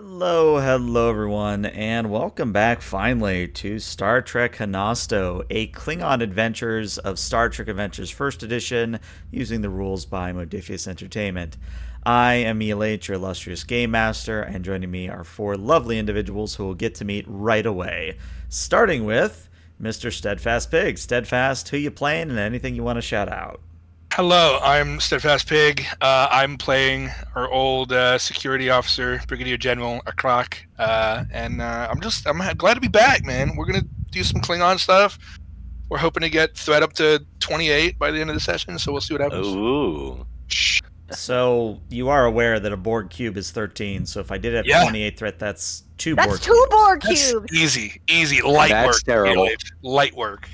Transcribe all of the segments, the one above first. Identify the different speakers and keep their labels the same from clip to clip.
Speaker 1: Hello everyone, and welcome back finally to Star Trek Honasto, a Klingon Adventures of Star Trek Adventures First Edition, using the rules by Modifius Entertainment. I am Elate, your illustrious game master, and joining me are four lovely individuals who we'll get to meet right away. Starting with Mr. Steadfast Pig. Steadfast, who you playing, and anything you want to shout out?
Speaker 2: Hello, I'm Steadfast Pig. I'm playing our old security officer, Brigadier General Akrak, and I'm glad to be back, man. We're gonna do some Klingon stuff. We're hoping to get threat up to 28 by the end of the session, so we'll see what happens.
Speaker 3: Ooh.
Speaker 1: So you are aware that a Borg cube is 13. So if I did have 28 threat, that's two Borg cubes.
Speaker 4: That's two Borg
Speaker 2: That's
Speaker 4: cubes.
Speaker 2: easy, light
Speaker 3: That's
Speaker 2: work.
Speaker 3: terrible.
Speaker 2: Light work.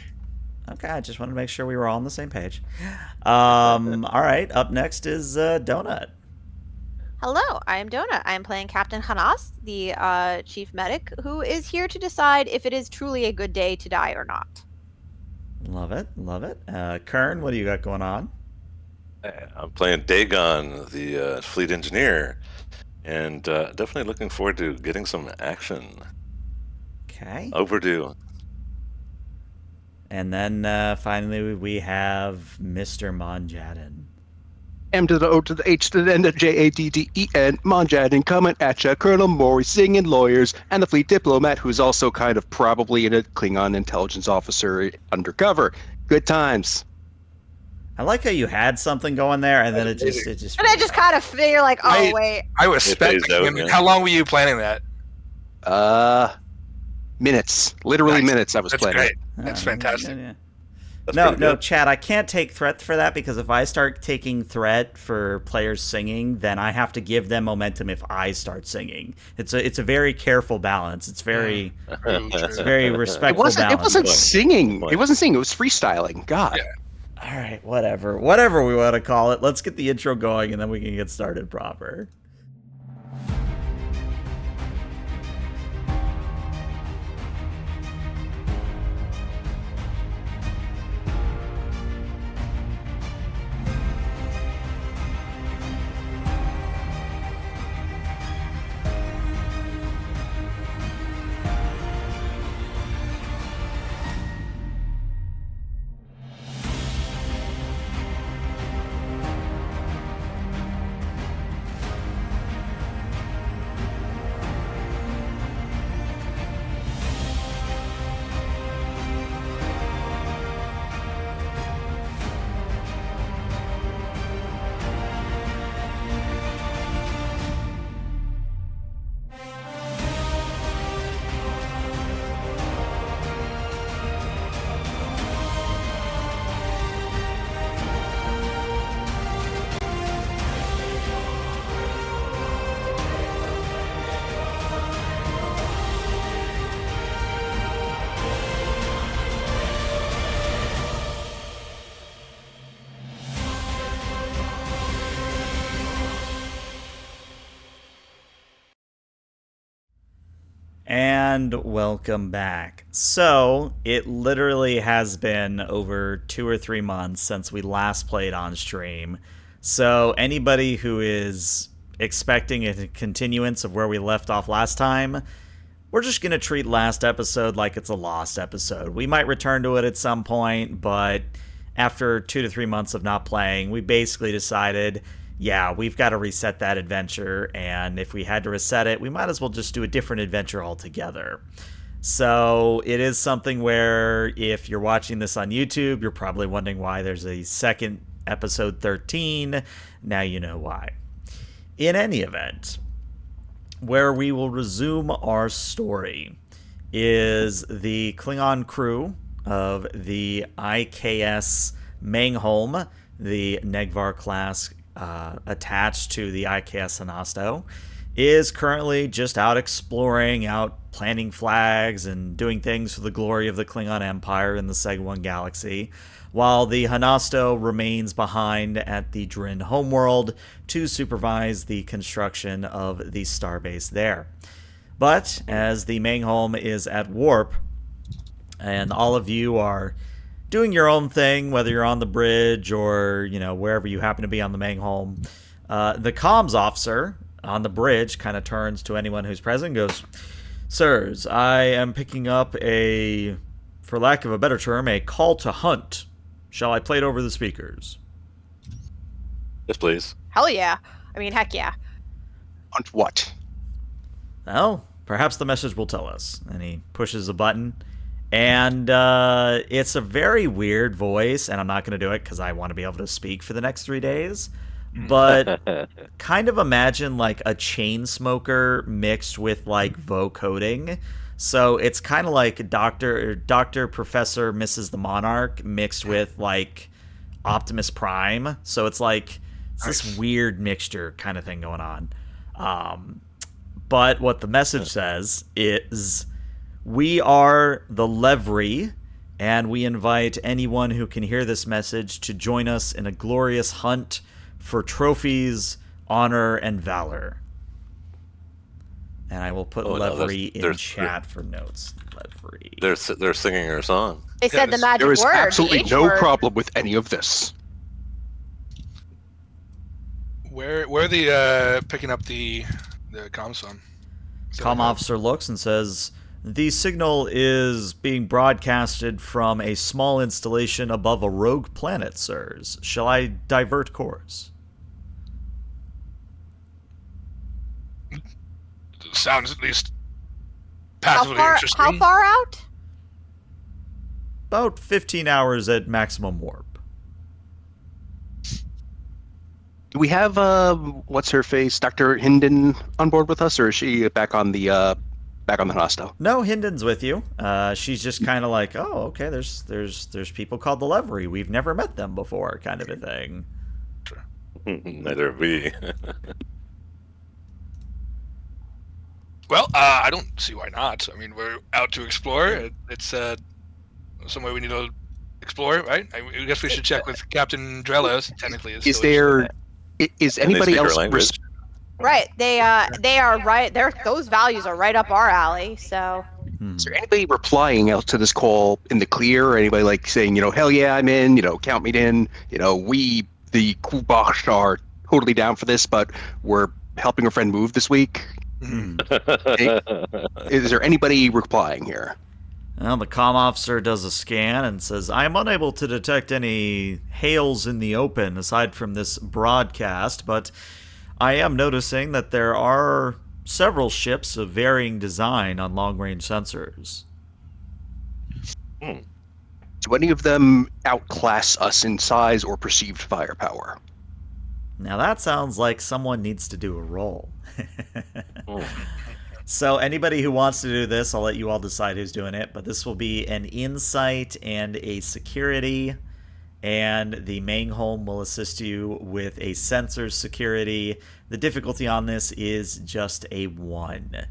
Speaker 1: Okay, I just wanted to make sure we were all on the same page. All right, up next is Donut.
Speaker 4: Hello, I am Donut. I am playing Captain Honasto, the chief medic, who is here to decide if it is truly a good day to die or not.
Speaker 1: Love it, love it. Kern, what do you got going on?
Speaker 3: I'm playing Dagon, the fleet engineer, and definitely looking forward to getting some action.
Speaker 1: Okay.
Speaker 3: Overdue.
Speaker 1: And then finally we have Mr. Monjadin.
Speaker 5: M to the O to the H to the N to the J-A-D-D-E-N, Monjadin coming at ya, Colonel Maury singing lawyers, and the fleet diplomat who's also kind of probably a Klingon intelligence officer undercover. Good times.
Speaker 1: I like how you had something going there, and then it just.
Speaker 4: And I just kind of figure like, oh wait.
Speaker 2: I was expecting him.
Speaker 3: Yeah.
Speaker 2: How long were you planning that?
Speaker 5: Minutes. Literally minutes I was
Speaker 2: That's
Speaker 5: planning.
Speaker 2: great. That's fantastic.
Speaker 1: Yeah.
Speaker 3: That's
Speaker 1: No,
Speaker 3: pretty good.
Speaker 1: Chad, I can't take threat for that because if I start taking threat for players singing, then I have to give them momentum if I start singing. It's a very careful balance. It's very respectful balance.
Speaker 5: It wasn't singing.
Speaker 3: Point.
Speaker 5: It wasn't singing. It was freestyling. God.
Speaker 2: Yeah.
Speaker 1: All right, whatever we want to call it. Let's get the intro going, and then we can get started proper. And welcome back. So, it literally has been over 2 or 3 months since we last played on stream. So, anybody who is expecting a continuance of where we left off last time, we're just going to treat last episode like it's a lost episode. We might return to it at some point, but after 2 to 3 months of not playing, we basically decided, yeah, we've got to reset that adventure, and if we had to reset it, we might as well just do a different adventure altogether. So it is something where if you're watching this on YouTube, you're probably wondering why there's a second episode 13. Now you know why. In any event, where we will resume our story is the Klingon crew of the I.K.S. Mangholm, the Durgath-class attached to the I.K.S. Honasto, is currently just out exploring, out planting flags and doing things for the glory of the Klingon Empire in the Segue galaxy, while the Honasto remains behind at the Drin homeworld to supervise the construction of the starbase there. But as the Mangholm is at warp, and all of you are doing your own thing, whether you're on the bridge or, wherever you happen to be on the Mangholm, the comms officer on the bridge, kind of turns to anyone who's present and goes, "Sirs, I am picking up a, for lack of a better term, a call to hunt. Shall I play it over the speakers?"
Speaker 3: Yes, please.
Speaker 4: Hell yeah. I mean, heck yeah.
Speaker 5: Hunt what?
Speaker 1: Well, perhaps the message will tell us. And he pushes a button. And it's a very weird voice, and I'm not going to do it because I want to be able to speak for the next 3 days. But kind of imagine like a chain smoker mixed with like vocoding. So it's kind of like Doctor Professor Mrs. the Monarch mixed with like Optimus Prime. So it's like it's this weird mixture kind of thing going on. But what the message says is, "We are the Levry, and we invite anyone who can hear this message to join us in a glorious hunt for trophies, honor, and valor." And I will put Levry in chat for notes. Levry.
Speaker 3: They're singing her song.
Speaker 4: They said the magic
Speaker 5: There is
Speaker 4: word.
Speaker 5: absolutely
Speaker 4: the H
Speaker 5: no
Speaker 4: word.
Speaker 5: problem with any of this.
Speaker 2: Where are they picking up the comms from?
Speaker 1: Comm officer looks and says, "The signal is being broadcasted from a small installation above a rogue planet, sirs. Shall I divert course?"
Speaker 2: Sounds at least
Speaker 4: How
Speaker 2: passively interesting.
Speaker 4: how far out?
Speaker 1: About 15 hours at maximum warp.
Speaker 5: Do we have what's her face, Dr. Hinden on board with us, or is she back on the Honasto?
Speaker 1: No, Hinden's with you. She's just kind of like, "Oh, okay. There's people called the Levry. We've never met them before," kind of a thing.
Speaker 3: Neither have we.
Speaker 2: Well, I don't see why not. I mean, we're out to explore. It's somewhere we need to explore, right? I guess we should check with Captain Drelos. Technically,
Speaker 5: Is
Speaker 3: And they
Speaker 5: anybody
Speaker 3: speak our
Speaker 5: else
Speaker 3: language.
Speaker 4: Right. They are right. Those values are right up our alley. So
Speaker 5: Is there anybody replying out to this call in the clear, or anybody like saying, hell yeah, I'm in, count me in, we, the Kubash, are totally down for this, but we're helping a friend move this week? Is there anybody replying here?
Speaker 1: Well, the comm officer does a scan and says, "I am unable to detect any hails in the open aside from this broadcast, but I am noticing that there are several ships of varying design on long-range sensors."
Speaker 5: Do any of them outclass us in size or perceived firepower?
Speaker 1: Now that sounds like someone needs to do a roll. So anybody who wants to do this, I'll let you all decide who's doing it, but this will be an insight and a security, and the Mangholm will assist you with a sensor security. The difficulty on this is just a 1.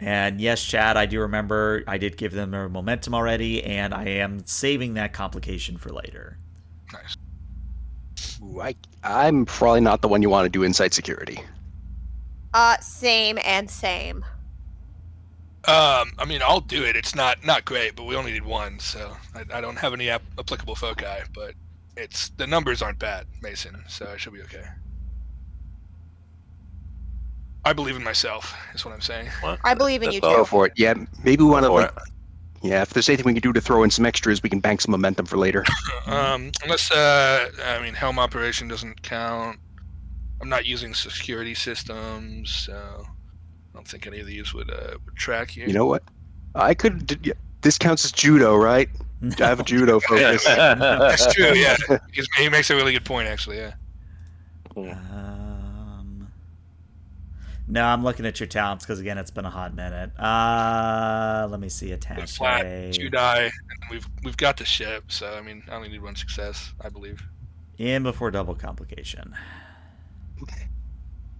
Speaker 1: And yes, Chad, I do remember I did give them their momentum already, and I am saving that complication for later.
Speaker 2: Nice.
Speaker 5: Ooh, I'm probably not the one you want to do insight security.
Speaker 4: same and same.
Speaker 2: I mean, I'll do it. It's not great, but we only need 1, so I don't have any applicable foci. But the numbers aren't bad, Mason. So I should be okay. I believe in myself. Is what I'm saying.
Speaker 3: What?
Speaker 4: I believe in you
Speaker 3: That's
Speaker 4: too.
Speaker 5: Go for it. Yeah, maybe we want to
Speaker 3: Go for
Speaker 5: like. Yeah, if there's anything we can do to throw in some extras, we can bank some momentum for later.
Speaker 2: Unless I mean, helm operation doesn't count. I'm not using security systems, so I don't think any of these would track here.
Speaker 5: You know what? I could. This counts as judo, right? I have a judo focus.
Speaker 2: That's true. Yeah, he makes a really good point, actually. Yeah.
Speaker 1: No, I'm looking at your talents because again, it's been a hot minute. Let me see. Attache.
Speaker 2: Flat 2 die, and we've got the ship. So I mean, I only need 1 success, I believe.
Speaker 1: In before double complication.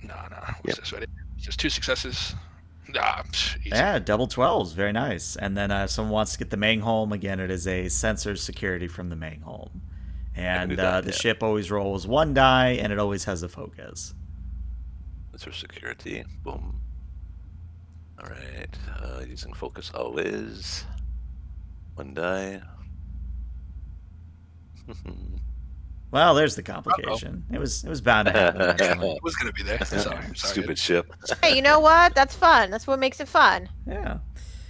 Speaker 2: No. What's this ready? Just 2 successes. Nah, easy.
Speaker 1: Yeah, double 12s. Very nice. And then if someone wants to get the Mangholm, again, it is a sensor security from the Mangholm. And the ship always rolls 1 die, and it always has a focus.
Speaker 3: Sensor security. Boom. All right. Using focus always. 1 die.
Speaker 1: Well, there's the complication. It was bound to happen eventually.
Speaker 2: It was gonna be there. Sorry.
Speaker 3: Stupid ship.
Speaker 4: Hey, you know what? That's fun. That's what makes it fun.
Speaker 1: Yeah.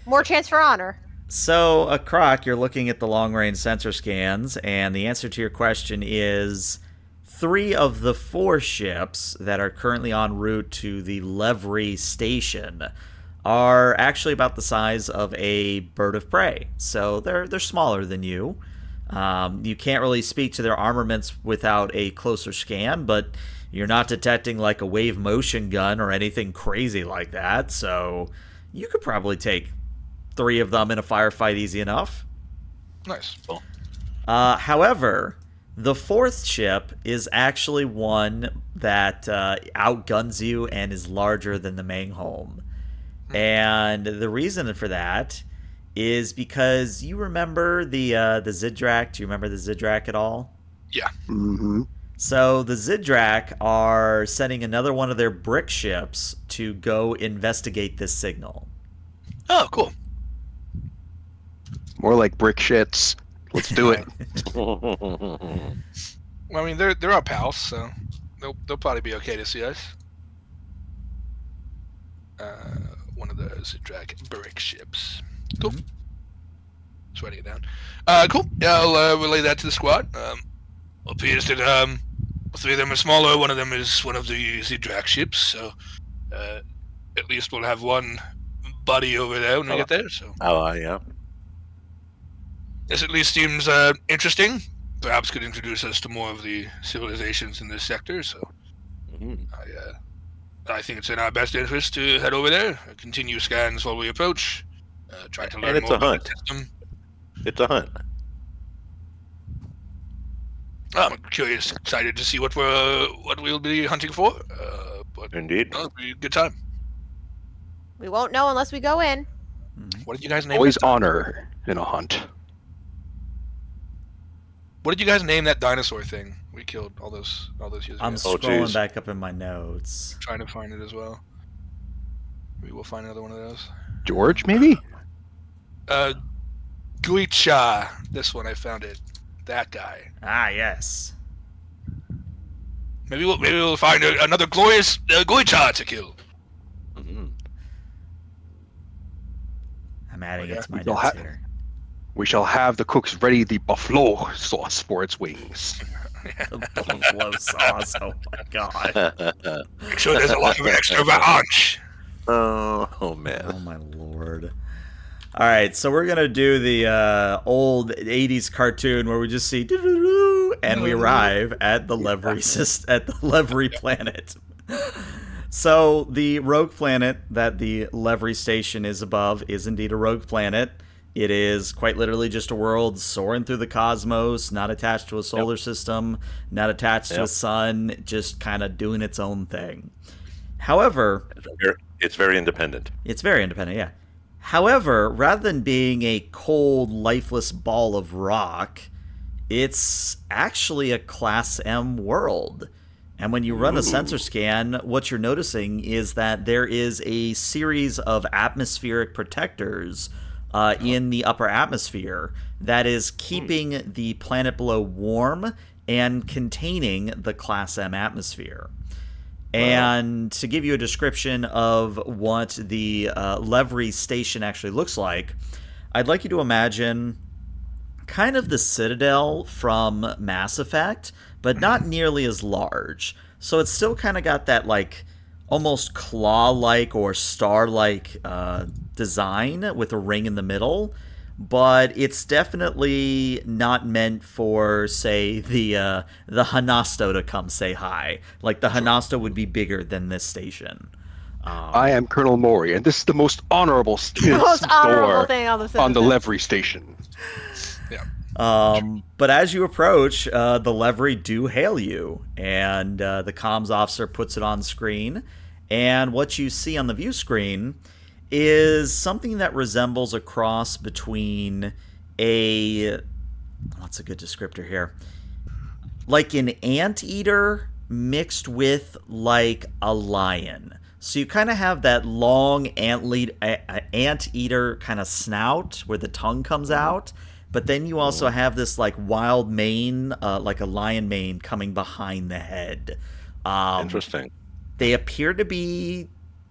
Speaker 4: More chance for honor.
Speaker 1: So, Croc, you're looking at the long-range sensor scans, and the answer to your question is 3 of the 4 ships that are currently en route to the Levry station are actually about the size of a bird of prey. So they're smaller than you. You can't really speak to their armaments without a closer scan, but you're not detecting like a wave motion gun or anything crazy like that. So you could probably take 3 of them in a firefight easy enough.
Speaker 2: Nice. Cool.
Speaker 1: However, the 4th ship is actually one that outguns you and is larger than the Mangholm. And the reason for that is because you remember the Zidrak. Do you remember the Zidrak at all?
Speaker 2: Yeah.
Speaker 5: Mm-hmm.
Speaker 1: So the Zidrak are sending another one of their brick ships to go investigate this signal.
Speaker 2: Oh, cool.
Speaker 5: More like brick shits. Let's do it.
Speaker 2: Well, I mean, they're our pals, so they'll probably be okay to see us. One of the Zidrak brick ships. Cool.
Speaker 1: Mhm.
Speaker 2: Just writing it down. Cool. Yeah, I'll relay that to the squad. Appears that 3 of them are smaller. One of them is one of the Zidrak ships. So at least we'll have one buddy over there when we get there. So
Speaker 3: Yeah.
Speaker 2: this at least seems interesting. Perhaps could introduce us to more of the civilizations in this sector. So
Speaker 3: Mhm.
Speaker 2: I think it's in our best interest to head over there, continue scans while we approach, try to learn
Speaker 3: it's
Speaker 2: more
Speaker 3: a
Speaker 2: about
Speaker 3: hunt.
Speaker 2: the system.
Speaker 3: It's a hunt.
Speaker 2: I'm curious, excited to see what we'll be hunting for. But
Speaker 3: Indeed.
Speaker 2: it'll be a good time.
Speaker 4: We won't know unless we go in.
Speaker 2: What did you guys name?
Speaker 5: Always
Speaker 2: that
Speaker 5: honor in a hunt.
Speaker 2: What did you guys name that dinosaur thing we killed all those years
Speaker 1: I'm
Speaker 2: ago?
Speaker 3: Oh,
Speaker 1: scrolling
Speaker 3: geez.
Speaker 1: back up in my notes.
Speaker 2: Trying to find it as well. Maybe we'll find another one of those.
Speaker 5: George, maybe?
Speaker 2: Guicha. This one I found it. That guy.
Speaker 1: Ah, yes.
Speaker 2: Maybe we'll find another glorious Guicha to kill.
Speaker 3: Mhm.
Speaker 1: I'm adding it to my
Speaker 5: You'll
Speaker 1: notes
Speaker 5: ha-
Speaker 1: here.
Speaker 5: We shall have the cooks ready the buffalo sauce for its wings.
Speaker 1: The buffalo sauce. Oh my god.
Speaker 2: Make sure there's a lot of extra ranch.
Speaker 3: Oh man.
Speaker 1: Oh my lord. All right, so we're gonna do the old '80s cartoon where we just see doo-doo-doo, and we arrive at the Levry planet. So the rogue planet that the Levry station is above is indeed a rogue planet. It is quite literally just a world soaring through the cosmos, not attached to a solar system, not attached to a sun, just kind of doing its own thing. However,
Speaker 3: It's very independent.
Speaker 1: it's very independent, yeah. However, rather than being a cold, lifeless ball of rock, it's actually a Class M world. And when you run a sensor scan, what you're noticing is that there is a series of atmospheric protectors in the upper atmosphere that is keeping the planet below warm and containing the Class M atmosphere. And to give you a description of what the Levry station actually looks like, I'd like you to imagine kind of the Citadel from Mass Effect, but not nearly as large. So it's still kind of got that like almost claw-like or star-like design with a ring in the middle, but it's definitely not meant for, say, the Honasto to come say hi. Like, the Honasto would be bigger than this station.
Speaker 5: I am Colonel Mori, and this is the most honorable
Speaker 4: The most honorable
Speaker 5: door
Speaker 4: thing on the
Speaker 5: on the
Speaker 4: Citadel.
Speaker 5: Levry station.
Speaker 1: But as you approach, the Levry do hail you, and the comms officer puts it on screen. And what you see on the view screen is something that resembles a cross between what's a good descriptor here? Like an anteater mixed with like a lion. So you kind of have that long anteater kind of snout where the tongue comes out. but then you also have this like wild mane, like a lion mane coming behind the head.
Speaker 3: Interesting.
Speaker 1: They appear to be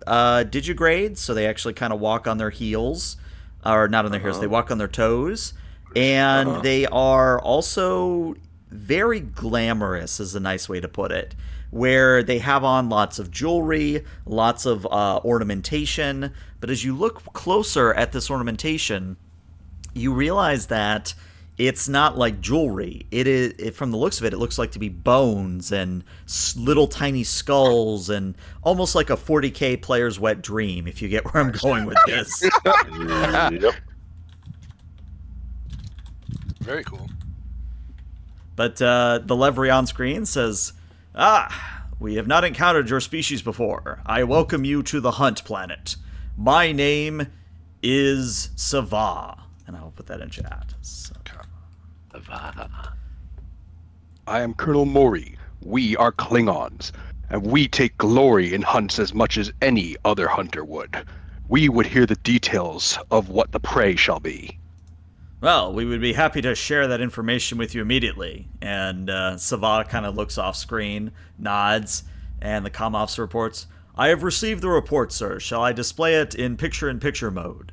Speaker 1: digigrades, so they actually kind of walk on their heels, or not on their heels, they walk on their toes. And they are also very glamorous, is a nice way to put it, where they have on lots of jewelry, lots of ornamentation. But as you look closer at this ornamentation, you realize that it's not like jewelry. From the looks of it, it looks like to be bones and little tiny skulls and almost like a 40K player's wet dream, if you get where I'm going with this.
Speaker 3: Yep.
Speaker 2: Very cool.
Speaker 1: But the livery on screen says, we have not encountered your species before. I welcome you to the Hunt Planet. My name is Segue. And I'll put that in chat.
Speaker 5: I am Colonel Mori. We are Klingons, and we take glory in hunts as much as any other hunter would. We would hear the details of what the prey shall be.
Speaker 1: Well, we would be happy to share that information with you immediately. And Segue kind of looks off screen, nods, and the comm officer reports, I have received the report, sir. Shall I display it in picture-in-picture mode?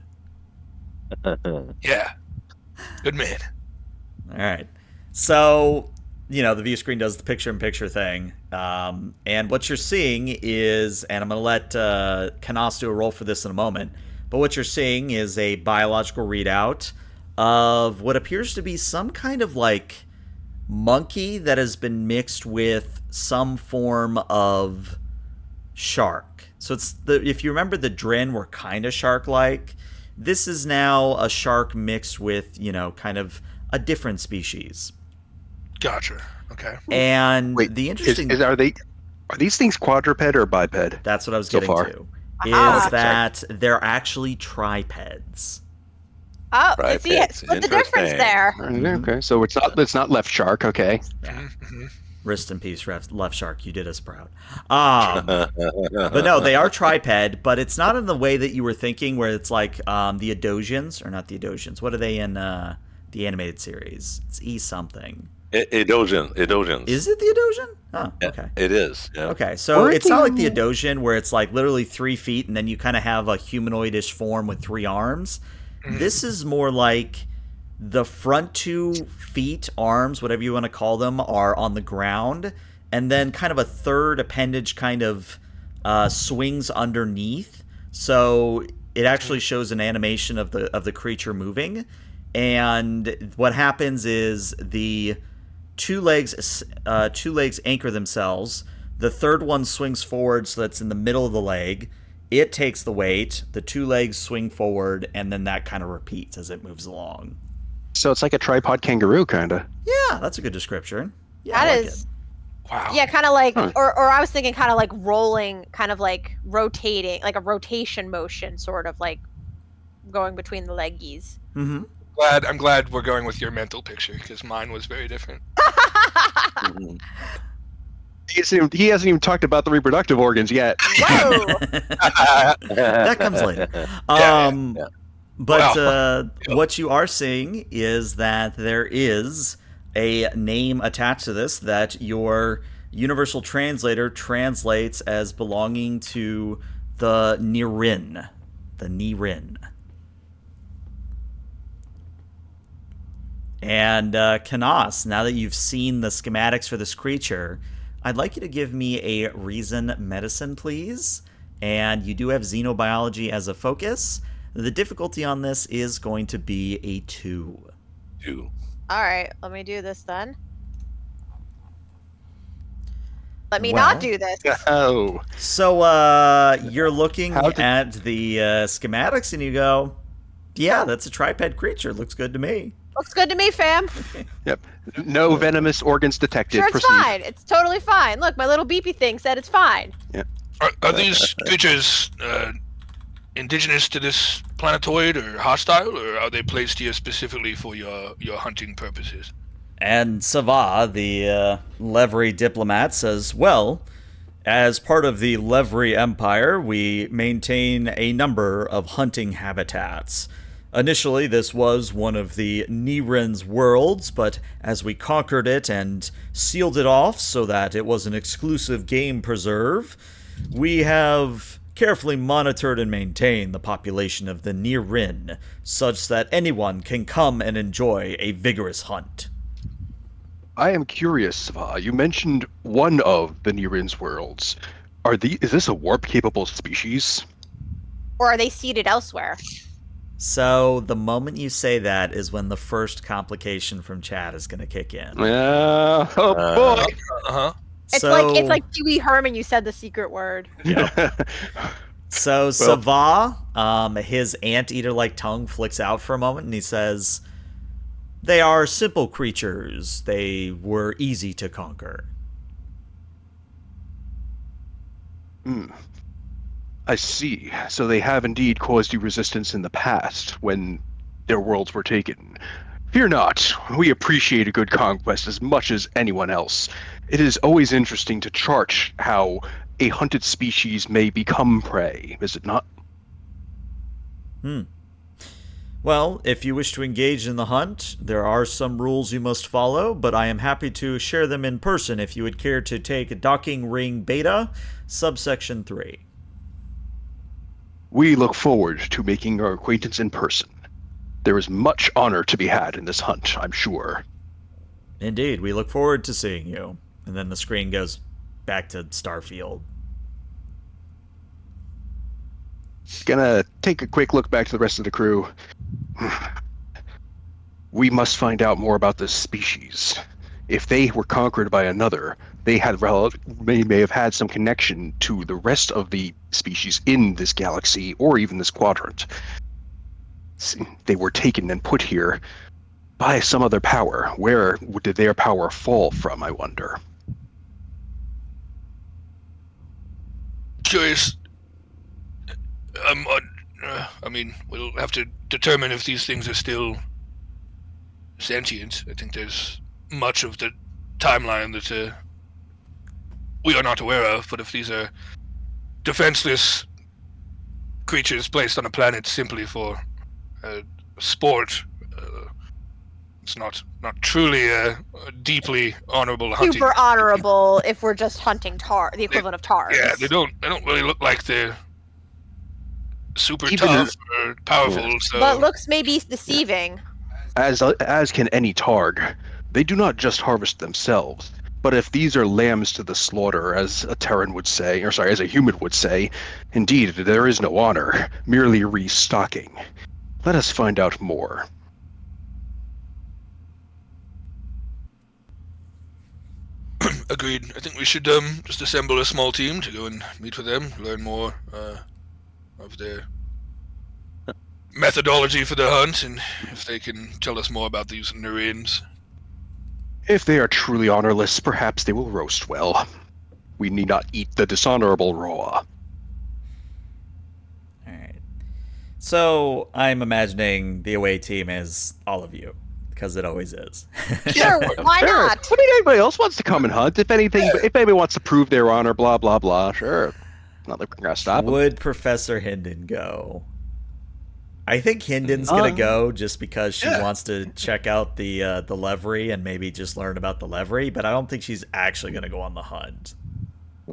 Speaker 2: Yeah. Good man.
Speaker 1: All right. So, the view screen does the picture-in-picture thing. And what you're seeing is, and I'm going to let Honasto do a roll for this in a moment, but what you're seeing is a biological readout of what appears to be some kind of, like, monkey that has been mixed with some form of shark. So if you remember, the Dren were kind of shark-like. This is now a shark mixed with, kind of a different species.
Speaker 2: Gotcha. Okay.
Speaker 1: And
Speaker 5: Wait,
Speaker 1: the interesting...
Speaker 5: are these things quadruped or biped?
Speaker 1: That's what I was
Speaker 5: so
Speaker 1: getting
Speaker 5: far?
Speaker 1: to.
Speaker 4: Aha.
Speaker 1: Is that they're actually tripeds.
Speaker 4: Oh,
Speaker 3: Right,
Speaker 4: see,
Speaker 3: it's
Speaker 4: split the difference
Speaker 3: interesting.
Speaker 4: there.
Speaker 5: Okay, so it's not left shark. Okay.
Speaker 1: Yeah.
Speaker 2: Mm-hmm.
Speaker 1: Rest in peace, Left Shark. You did us proud. But no, they are triped, but it's not in the way that you were thinking, where it's like the Edosians, or not the Edosians. What are they in the animated series? It's E something.
Speaker 3: Edosians.
Speaker 1: Is it the Edosian? Oh,
Speaker 3: Yeah,
Speaker 1: okay.
Speaker 3: it is. Yeah.
Speaker 1: Okay, so
Speaker 5: Weren't
Speaker 1: it's not
Speaker 5: they
Speaker 1: like the
Speaker 5: on-
Speaker 1: Edosian, where it's like literally 3 feet, and then you kind of have a humanoidish form with 3 arms. This is more like the front 2 feet, arms, whatever you want to call them, are on the ground, and then kind of a third appendage kind of swings underneath. So it actually shows an animation of the creature moving, and what happens is the two legs anchor themselves. The third one swings forward, so that's in the middle of the leg. It takes the weight, the 2 legs swing forward, and then that kind of repeats as it moves along.
Speaker 5: So it's like a tripod kangaroo, kind of.
Speaker 1: Yeah, that's a good description. Yeah, I
Speaker 4: That
Speaker 1: like
Speaker 4: is,
Speaker 2: Wow.
Speaker 4: yeah, kind of like,
Speaker 5: Huh.
Speaker 4: or I was thinking kind of like rolling, kind of like rotating, like a rotation motion, sort of like going between the leggies.
Speaker 1: it. Mm-hmm.
Speaker 2: I'm glad we're going with your mental picture, because mine was very different.
Speaker 3: Mhm.
Speaker 5: He hasn't even talked about the reproductive organs yet.
Speaker 4: Whoa!
Speaker 1: That comes later.
Speaker 3: Yeah.
Speaker 1: But
Speaker 2: Wow.
Speaker 1: what you are seeing is that there is a name attached to this that your universal translator translates as belonging to the Nirin. The Nirin. And Kanas, now that you've seen the schematics for this creature, I'd like you to give me a reason medicine, please. And you do have xenobiology as a focus. The difficulty on this is going to be a 2.
Speaker 3: You.
Speaker 4: All right, let me do this then. Let me
Speaker 1: Well.
Speaker 4: not do this.
Speaker 5: Oh,
Speaker 1: So you're looking
Speaker 5: How did-
Speaker 1: at the schematics and you go, yeah, that's a triped creature. Looks good to me.
Speaker 4: Looks good to me, fam.
Speaker 5: yep. No venomous organs detected.
Speaker 4: Sure, it's
Speaker 5: Proceed.
Speaker 4: fine. It's totally fine. Look, my little beepy thing said it's fine.
Speaker 2: Are these creatures indigenous to this planetoid, or hostile, or are they placed here specifically for your hunting purposes?
Speaker 1: And Segue, the Levry diplomat, says, well, as part of the Levry Empire, we maintain a number of hunting habitats. Initially, this was one of the Niren's worlds, but as we conquered it and sealed it off so that it was an exclusive game preserve, we have carefully monitored and maintained the population of the Niren, such that anyone can come and enjoy a vigorous hunt.
Speaker 5: I am curious, you mentioned one of the Niren's worlds. Is this a warp-capable species?
Speaker 4: Or are they seated elsewhere?
Speaker 1: So the moment you say that is when the first complication from chat is going to kick in.
Speaker 5: Oh boy!
Speaker 2: Uh-huh.
Speaker 4: It's like Pee Wee Herman. You said the secret word.
Speaker 1: So Sava, his anteater-like tongue flicks out for a moment, and he says, "They are simple creatures. They were easy to conquer."
Speaker 5: I see. So they have indeed caused you resistance in the past when their worlds were taken. Fear not. We appreciate a good conquest as much as anyone else. It is always interesting to chart how a hunted species may become prey, is it not?
Speaker 1: Well, if you wish to engage in the hunt, there are some rules you must follow, but I am happy to share them in person if you would care to take Docking Ring Beta, subsection 3.
Speaker 5: We look forward to making our acquaintance in person. There is much honor to be had in this hunt, I'm sure.
Speaker 1: Indeed, we look forward to seeing you. And then the screen goes back to Starfield.
Speaker 5: Gonna take a quick look back to the rest of the crew. We must find out more about this species. If they were conquered by another, they may have had some connection to the rest of the species in this galaxy or even this quadrant. They were taken and put here by some other power. Where did their power fall from, I wonder?
Speaker 2: Curious. I mean, we'll have to determine if these things are still sentient. I think there's much of the timeline that we are not aware of, but if these are defenseless creatures placed on a planet simply for sport, it's not truly a deeply honorable hunting.
Speaker 4: Super honorable if we're just hunting the equivalent of tars.
Speaker 2: Yeah, they don't really look like they're super tough or powerful.
Speaker 5: Yeah.
Speaker 2: So.
Speaker 4: But looks may be deceiving.
Speaker 5: As can any Targ. They do not just harvest themselves, but if these are lambs to the slaughter, as a Terran would say, as a human would say, indeed, there is no honor, merely restocking. Let us find out more.
Speaker 2: Agreed. I think we should just assemble a small team to go and meet with them, learn more of their methodology for the hunt, and if they can tell us more about the use of Nirins.
Speaker 5: If they are truly honorless, perhaps they will roast well. We need not eat the dishonorable raw.
Speaker 1: Alright. So, I'm imagining the away team is all of you, because it always is.
Speaker 4: Sure, why
Speaker 5: Sure.
Speaker 4: not?
Speaker 5: What if anybody else wants to come and hunt? If anybody wants to prove their honor, blah, blah, blah, sure. Not like we're going to stop them.
Speaker 1: Would Professor Hinden go? I think Hinden's gonna go just because she wants to check out the Leverie and maybe just learn about the Leverie, but I don't think she's actually gonna go on the hunt.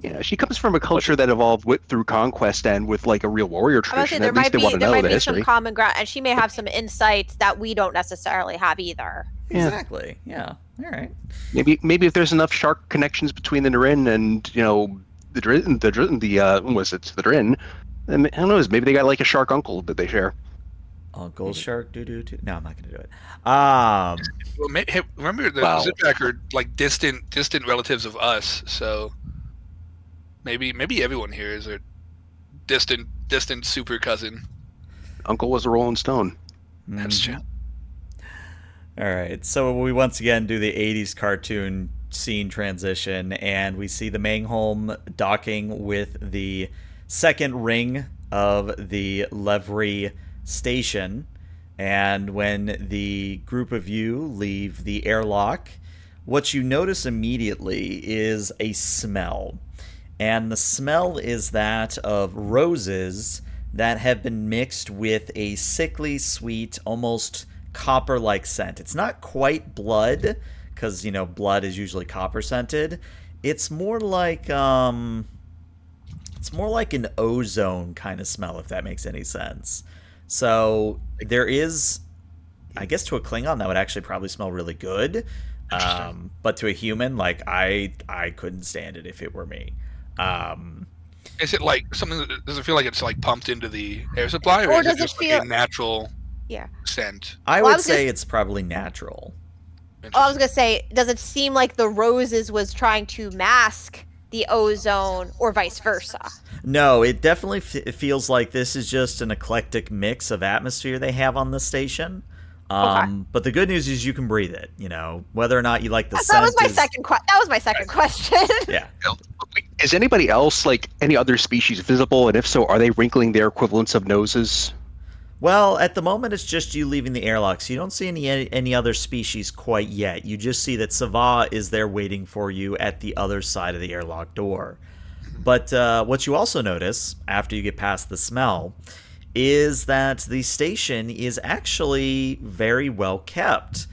Speaker 5: Yeah, she comes from a culture that evolved through conquest and with like a real warrior
Speaker 4: I was
Speaker 5: tradition.
Speaker 4: say there
Speaker 5: At least
Speaker 4: might
Speaker 5: they
Speaker 4: be
Speaker 5: want to know the
Speaker 4: some
Speaker 5: history.
Speaker 4: common ground, and she may have some insights that we don't necessarily have either.
Speaker 5: Yeah.
Speaker 1: Exactly. Yeah. All right.
Speaker 5: Maybe if there's enough shark connections between the Nirin and the Drin, the Drin, then who knows? Maybe they got like a shark uncle that they share.
Speaker 1: Uncle Shark doo. No, I'm not gonna do it.
Speaker 2: Well, hey, remember the
Speaker 3: Wow.
Speaker 2: Zipback are like distant relatives of us, so maybe everyone here is a distant super cousin.
Speaker 5: Uncle was a Rolling Stone.
Speaker 2: That's true.
Speaker 1: All right. So we once again do the 80s cartoon scene transition, and we see the Mangholm docking with the second ring of the Leverie station. And when the group of you leave the airlock, what you notice immediately is a smell. And the smell is that of roses that have been mixed with a sickly sweet, almost copper-like scent. It's not quite blood, because, blood is usually copper scented. It's more like an ozone kind of smell, if that makes any sense. So there is, I guess, to a Klingon that would actually probably smell really good. But to a human, like I couldn't stand it if it were me.
Speaker 2: Is it like something? Does it feel like it's like pumped into the air supply, or is
Speaker 4: does
Speaker 2: it
Speaker 4: it
Speaker 2: just
Speaker 4: feel-
Speaker 2: like a natural
Speaker 4: Yeah.
Speaker 2: scent?
Speaker 1: I
Speaker 4: Well, I
Speaker 1: would
Speaker 4: was
Speaker 1: say
Speaker 4: gonna-
Speaker 1: it's probably natural.
Speaker 4: Oh, I was gonna say, does it seem like the roses was trying to mask the ozone, or vice versa?
Speaker 1: No, it definitely feels like this is just an eclectic mix of atmosphere they have on this station. But the good news is you can breathe it. Whether or not you like the scent.
Speaker 4: That was my second question.
Speaker 1: Yeah.
Speaker 5: Is anybody else, like any other species, visible? And if so, are they wrinkling their equivalents of noses?
Speaker 1: Well, at the moment, it's just you leaving the airlock, so you don't see any other species quite yet. You just see that Segue is there waiting for you at the other side of the airlock door. But what you also notice, after you get past the smell, is that the station is actually very well kept.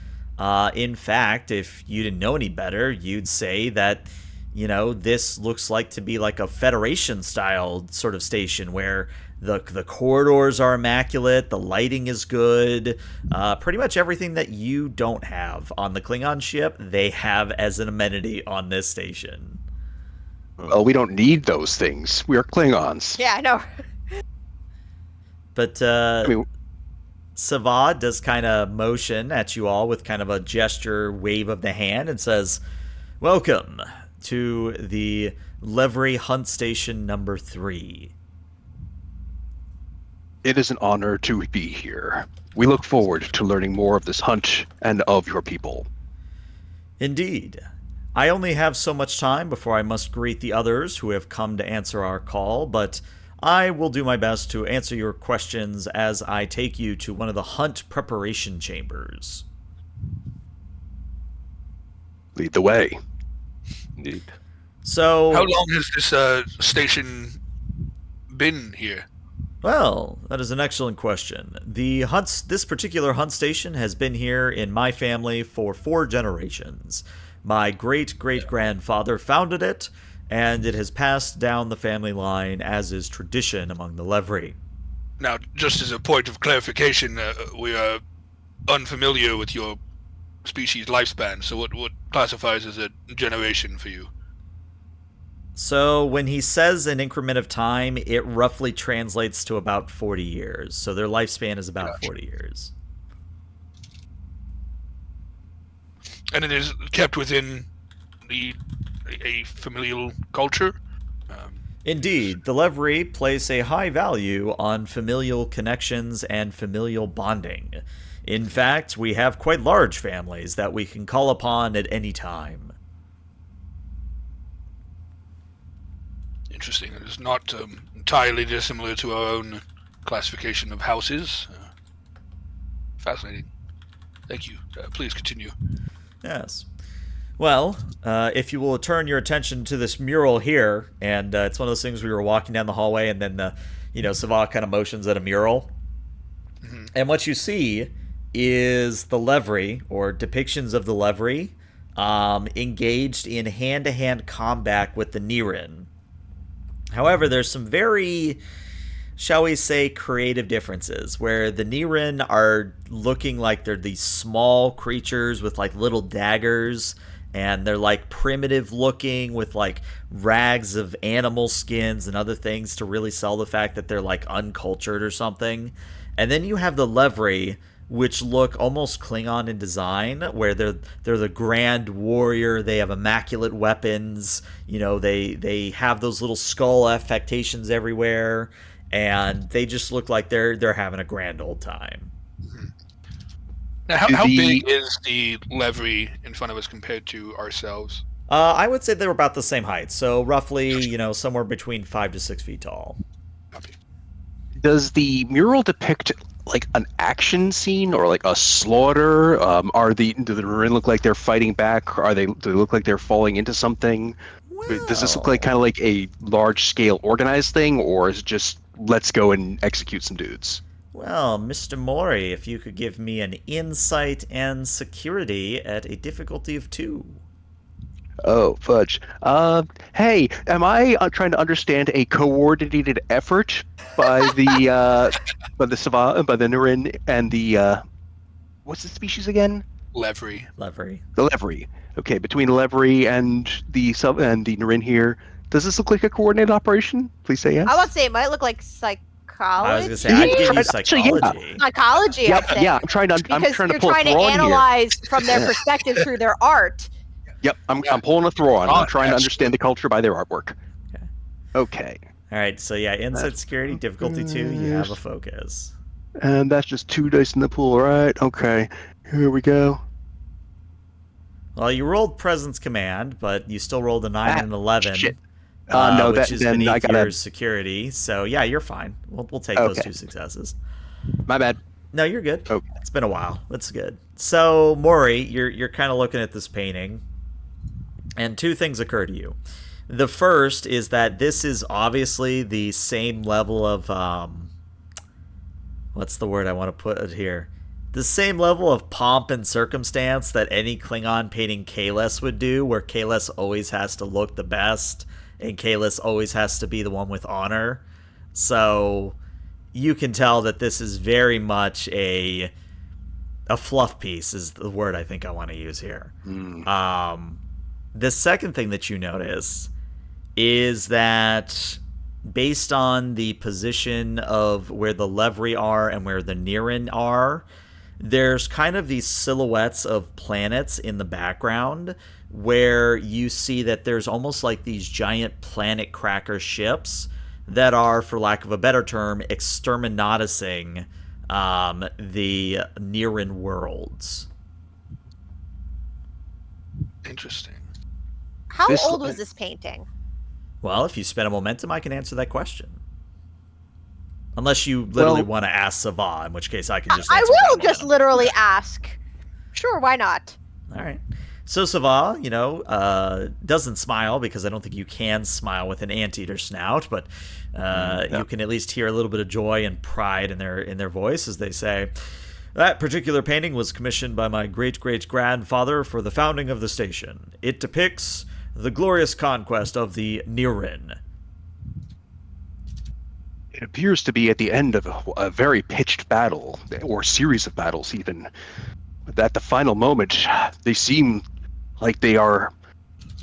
Speaker 1: In fact, if you didn't know any better, you'd say that, this looks like to be like a Federation-style sort of station where the corridors are immaculate, the lighting is good, pretty much everything that you don't have on the Klingon ship, they have as an amenity on this station.
Speaker 5: Well, we don't need those things. We are Klingons.
Speaker 4: Yeah, I know.
Speaker 1: But
Speaker 5: I mean,
Speaker 1: Segue does kind of motion at you all with kind of a gesture wave of the hand and says, "Welcome to the Livery Hunt Station number 3.
Speaker 5: it is an honor to be here. We look forward to learning more of this hunt and of your people.
Speaker 1: Indeed. I only have so much time before I must greet the others who have come to answer our call, but I will do my best to answer your questions as I take you to one of the hunt preparation chambers."
Speaker 5: Lead the way.
Speaker 3: Indeed.
Speaker 1: So,
Speaker 2: How long has this station been here?
Speaker 1: well, that is an excellent question. This particular hunt station has been here in my family for 4 generations. My great-great-grandfather founded it, and it has passed down the family line as is tradition among the Livery.
Speaker 2: Now, just as a point of clarification, we are unfamiliar with your species lifespan, so what classifies as a generation for you?
Speaker 1: So when he says an increment of time, it roughly translates to about 40 years. So their lifespan is about 40 years.
Speaker 2: And it is kept within a familial culture?
Speaker 1: Indeed, the Livery place a high value on familial connections and familial bonding. In fact, we have quite large families that we can call upon at any time.
Speaker 2: Interesting. It is not entirely dissimilar to our own classification of houses. Fascinating. Thank you. Please continue.
Speaker 1: Yes. Well, if you will turn your attention to this mural here, and it's one of those things we were walking down the hallway, and then Segue kind of motions at a mural, and what you see is the Livery, or depictions of the Livery, engaged in hand-to-hand combat with the Nirin. However, there's some very, shall we say, creative differences, where the Nirin are looking like they're these small creatures with like little daggers, and they're like primitive looking with like rags of animal skins and other things to really sell the fact that they're like uncultured or something. And then you have the Livery, which look almost Klingon in design, where they're the grand warrior. They have immaculate weapons. They have those little skull affectations everywhere, and they just look like they're having a grand old time.
Speaker 2: Now, how big is the Livery in front of us compared to ourselves?
Speaker 1: I would say they were about the same height, so roughly, somewhere between 5 to 6 feet tall.
Speaker 2: Copy.
Speaker 5: Does the mural depict like an action scene or like a slaughter? Do the Marin look like they're fighting back? Do they look like they're falling into something? Does this look like kind of like a large scale organized thing, or is it just let's go and execute some dudes.
Speaker 1: Well, Mr. Mori, if you could give me an insight and security at a difficulty of 2.
Speaker 5: Oh, fudge. Hey, am I trying to understand a coordinated effort by the Nirin and the what's the species again?
Speaker 2: Levery.
Speaker 5: The Levery. Okay, between Levery and the Nirin here, does this look like a coordinated operation? Please say yes.
Speaker 4: I would say it might look like psychology.
Speaker 1: I was gonna say I'd give you psychology.
Speaker 4: Psychology,
Speaker 5: Yep,
Speaker 4: I'd say.
Speaker 5: yeah, I'm trying to
Speaker 4: You're
Speaker 5: pull a
Speaker 4: trying to
Speaker 5: Thrawn
Speaker 4: analyze from their perspective through their art.
Speaker 5: Yep, I'm pulling a Thrawn. I'm trying to
Speaker 2: absolutely.
Speaker 5: understand the culture by their artwork. Okay.
Speaker 1: All right, so yeah, insight security difficulty 2. You have a focus.
Speaker 5: And that's just 2 dice in the pool, right? Okay. Here we go.
Speaker 1: Well, you rolled presence command, but you still rolled a 9 and an 11.
Speaker 5: Shit. No,
Speaker 1: which is
Speaker 5: then
Speaker 1: beneath
Speaker 5: I gotta.
Speaker 1: your security. So yeah, you're fine. We'll take those 2 successes.
Speaker 5: My bad.
Speaker 1: No, you're good.
Speaker 5: Okay.
Speaker 1: It's been a while. That's good. So Maury, you're kind of looking at this painting, and 2 things occur to you. The first is that this is obviously the same level of what's the word I want to put it here? The same level of pomp and circumstance that any Klingon painting I.K.S would do, where I.K.S always has to look the best, and I.K.S always has to be the one with honor. So you can tell that this is very much a fluff piece is the word I think I want to use here. The second thing that you notice is that based on the position of where the Levery are and where the Nirin are, there's kind of these silhouettes of planets in the background where you see that there's almost like these giant planet cracker ships that are, for lack of a better term, exterminatusing the Nirin worlds.
Speaker 2: Interesting.
Speaker 4: How old was this painting?
Speaker 1: Well, if you spend a momentum, I can answer that question. Unless you literally want to ask Sava, in which case I can just answer
Speaker 4: I will
Speaker 1: that
Speaker 4: just
Speaker 1: momentum.
Speaker 4: literally ask. Sure, why not?
Speaker 1: All right. So Sava, doesn't smile because I don't think you can smile with an anteater snout, but you can at least hear a little bit of joy and pride in their voice as they say, "That particular painting was commissioned by my great-great-grandfather for the founding of the station. It depicts the glorious conquest of the Nirin."
Speaker 5: It appears to be at the end of a very pitched battle, or series of battles even. But at the final moment, they seem like they are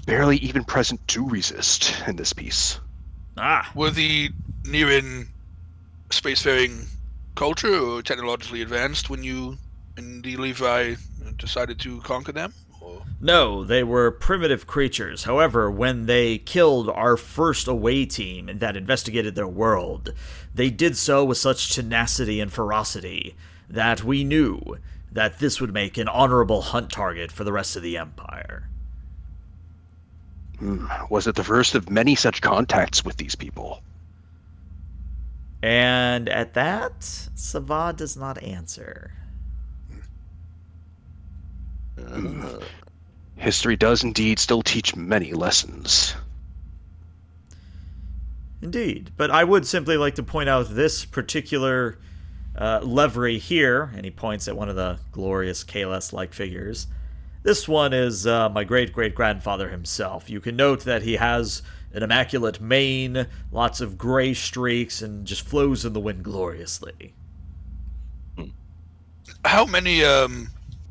Speaker 5: barely even present to resist in this piece.
Speaker 2: Were the Nirin spacefaring culture or technologically advanced when you and the Levi decided to conquer them? Or?
Speaker 1: No, they were primitive creatures. However, when they killed our first away team that investigated their world, they did so with such tenacity and ferocity that we knew that this would make an honorable hunt target for the rest of the Empire.
Speaker 5: Was it the first of many such contacts with these people?
Speaker 1: And at that, Sava does not answer.
Speaker 5: History does indeed still teach many lessons.
Speaker 1: Indeed, but I would simply like to point out this particular Levery here, and he points at one of the glorious I.K.S-like figures. This one is my great-great-grandfather himself. You can note that he has an immaculate mane, lots of gray streaks, and just flows in the wind gloriously.
Speaker 2: How many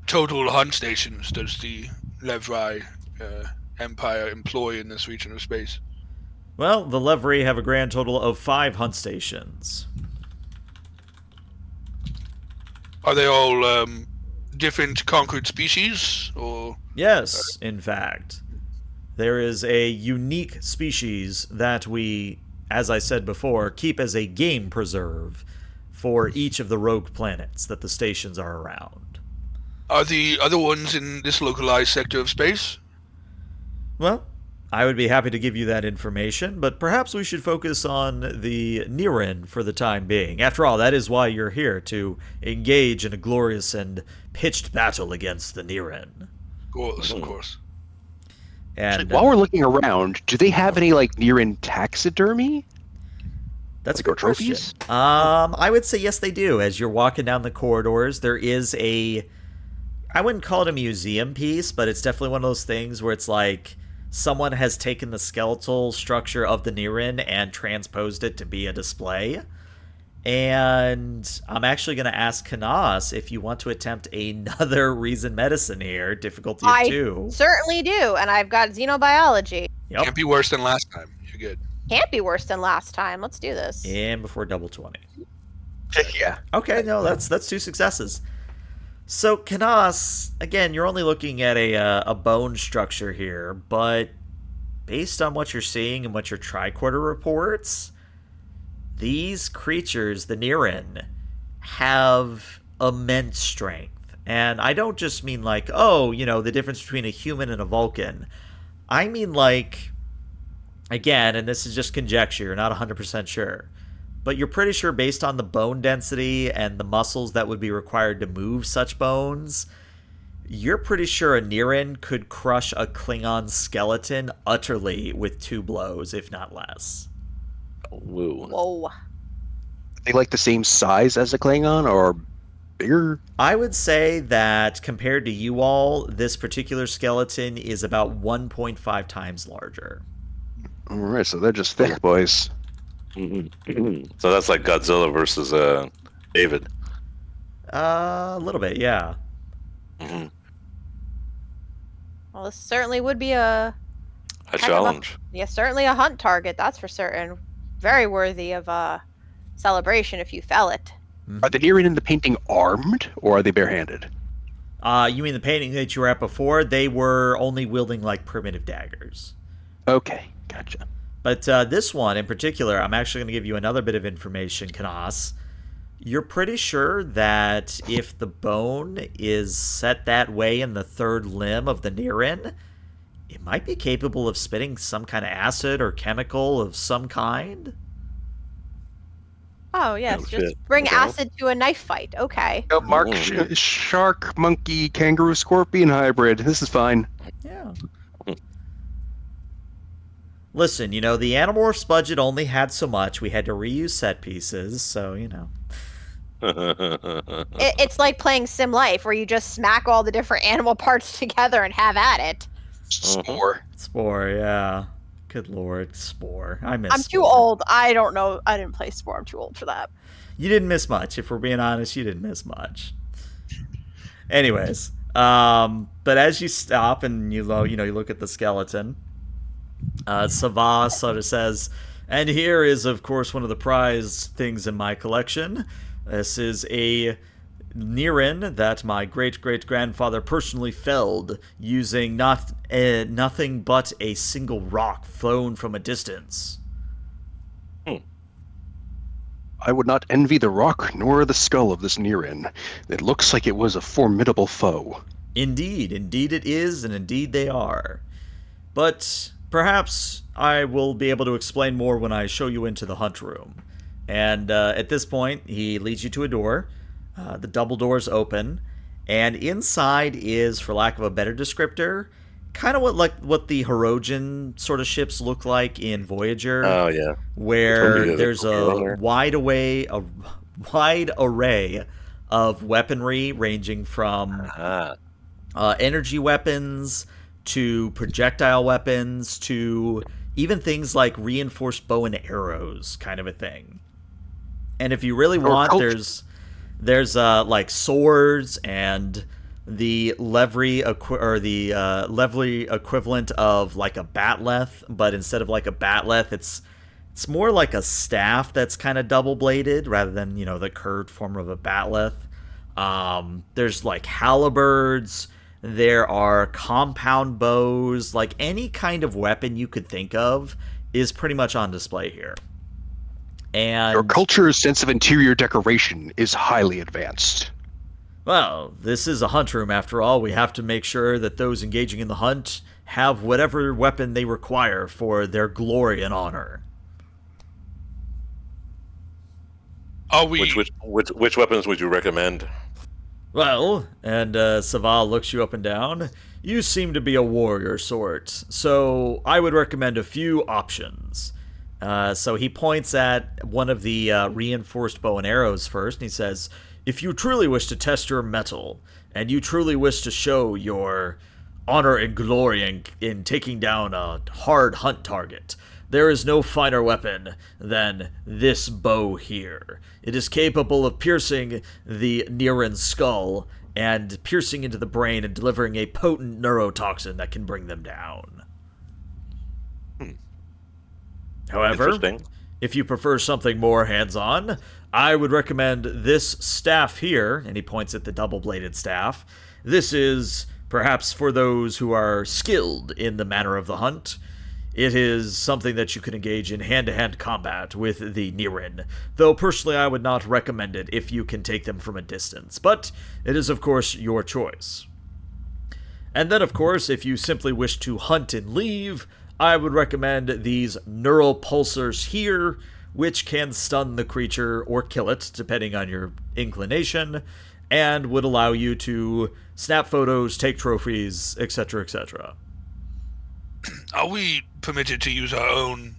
Speaker 2: total hunt stations does the Levery Empire employ in this region of space?
Speaker 1: Well, the Levery have a grand total of 5 hunt stations.
Speaker 2: Are they all different conquered species, or?
Speaker 1: Yes, in fact. There is a unique species that we, as I said before, keep as a game preserve for each of the rogue planets that the stations are around.
Speaker 2: Are the other ones in this localized sector of space?
Speaker 1: Well, I would be happy to give you that information, but perhaps we should focus on the Nirin for the time being. After all, that is why you're here, to engage in a glorious and pitched battle against the Nirin.
Speaker 2: Of course.
Speaker 1: And
Speaker 5: While we're looking around, do they have any Nirin taxidermy?
Speaker 1: That's
Speaker 5: Like
Speaker 1: a
Speaker 5: our
Speaker 1: good question.
Speaker 5: trophies?
Speaker 1: I would say yes, they do. As you're walking down the corridors, there is I wouldn't call it a museum piece, but it's definitely one of those things where it's like someone has taken the skeletal structure of the Nirin and transposed it to be a display. And I'm actually going to ask Kanas if you want to attempt another reason medicine here, difficulty of 2.
Speaker 4: Certainly do, and I've got xenobiology.
Speaker 1: Yep.
Speaker 2: Can't be worse than last time. You're good.
Speaker 4: Can't be worse than last time. Let's do this.
Speaker 1: And before double 20.
Speaker 5: Yeah.
Speaker 1: Okay, no, that's 2 successes. So, Kanas, again, you're only looking at a bone structure here, but based on what you're seeing and what your tricorder reports, these creatures, the Nirin, have immense strength. And I don't just mean like, oh, the difference between a human and a Vulcan. I mean like, again, and this is just conjecture, you're not 100% sure, but you're pretty sure based on the bone density and the muscles that would be required to move such bones, you're pretty sure a Nirin could crush a Klingon skeleton utterly with 2 blows, if not less.
Speaker 3: Woo.
Speaker 4: Whoa.
Speaker 5: Are they like the same size as a Klingon or bigger?
Speaker 1: I would say that compared to you all, this particular skeleton is about 1.5 times larger.
Speaker 5: All right, so they're just thick boys.
Speaker 3: So that's like Godzilla versus David.
Speaker 1: A little bit, yeah.
Speaker 3: Mhm.
Speaker 4: Well, this certainly would be a
Speaker 3: A challenge.
Speaker 4: certainly a hunt target. That's for certain. Very worthy of celebration if you fell it.
Speaker 5: Are the Nirin in the painting armed, or are they barehanded?
Speaker 1: You mean the painting that you were at before? They were only wielding like primitive daggers.
Speaker 5: Okay, gotcha.
Speaker 1: But this one in particular, I'm actually going to give you another bit of information, Kanas. You're pretty sure that if the bone is set that way in the 3rd limb of the Nirin, it might be capable of spitting some kind of acid or chemical of some kind.
Speaker 4: Oh, yes.
Speaker 3: Oh,
Speaker 4: just
Speaker 3: shit.
Speaker 4: bring
Speaker 3: Okay.
Speaker 4: acid to a knife fight. Okay.
Speaker 5: Mark,
Speaker 3: Mm.
Speaker 5: shark, monkey, kangaroo, scorpion hybrid. This is fine.
Speaker 1: Yeah. Listen, the Animorphs budget only had so much. We had to reuse set pieces, so,
Speaker 4: It's like playing Sim Life, where you just smack all the different animal parts together and have at it.
Speaker 5: Spore.
Speaker 1: Spore, yeah. Good lord, Spore. I miss
Speaker 4: I'm too
Speaker 1: Spore.
Speaker 4: old. I don't know. I didn't play Spore. I'm too old for that.
Speaker 1: You didn't miss much. If we're being honest, you didn't miss much. Anyways, but as you stop and you look at the skeleton, Savah sort of says, and here is, of course, one of the prized things in my collection. This is a Nirin that my great-great-grandfather personally felled using nothing but a single rock thrown from a distance.
Speaker 5: I would not envy the rock nor the skull of this Nirin. It looks like it was a formidable foe.
Speaker 1: Indeed it is, and indeed they are. But perhaps I will be able to explain more when I show you into the hunt room. And at this point, he leads you to a door. The double doors open, and inside is, for lack of a better descriptor, kind of what the Hirogen sort of ships look like in Voyager.
Speaker 3: Oh yeah.
Speaker 1: Where there's a
Speaker 3: runner.
Speaker 1: wide array of weaponry ranging from energy weapons to projectile weapons to even things like reinforced bow and arrows, kind of a thing. And if you really want, there's like swords and the levery equivalent of like a batleth, but instead of like a batleth, it's more like a staff that's kind of double bladed rather than the curved form of a batleth. There's like halberds. There are compound bows. Like any kind of weapon you could think of is pretty much on display here. And
Speaker 5: Your culture's sense of interior decoration is highly advanced.
Speaker 1: well, this is a hunt room after all. We have to make sure that those engaging in the hunt have whatever weapon they require for their glory and honor.
Speaker 2: Oh, we.
Speaker 3: Which weapons would you recommend?
Speaker 1: Well, and Saval looks you up and down. You seem to be a warrior sort, so I would recommend a few options. So he points at one of the reinforced bow and arrows first, and he says, "If you truly wish to test your mettle, and you truly wish to show your honor and glory in taking down a hard hunt target, there is no finer weapon than this bow here. It is capable of piercing the Niren's skull and piercing into the brain and delivering a potent neurotoxin that can bring them down. However, if you prefer something more hands-on, I would recommend this staff here," and he points at the double-bladed staff. "This is perhaps for those who are skilled in the manner of the hunt. It is something that you can engage in hand-to-hand combat with the Niren, though personally I would not recommend it if you can take them from a distance, but it is of course your choice. And then of course, if you simply wish to hunt and leave, I would recommend these neural pulsars here, which can stun the creature or kill it, depending on your inclination, and would allow you to snap photos, take trophies, etc., etc.
Speaker 2: Are we permitted to use our own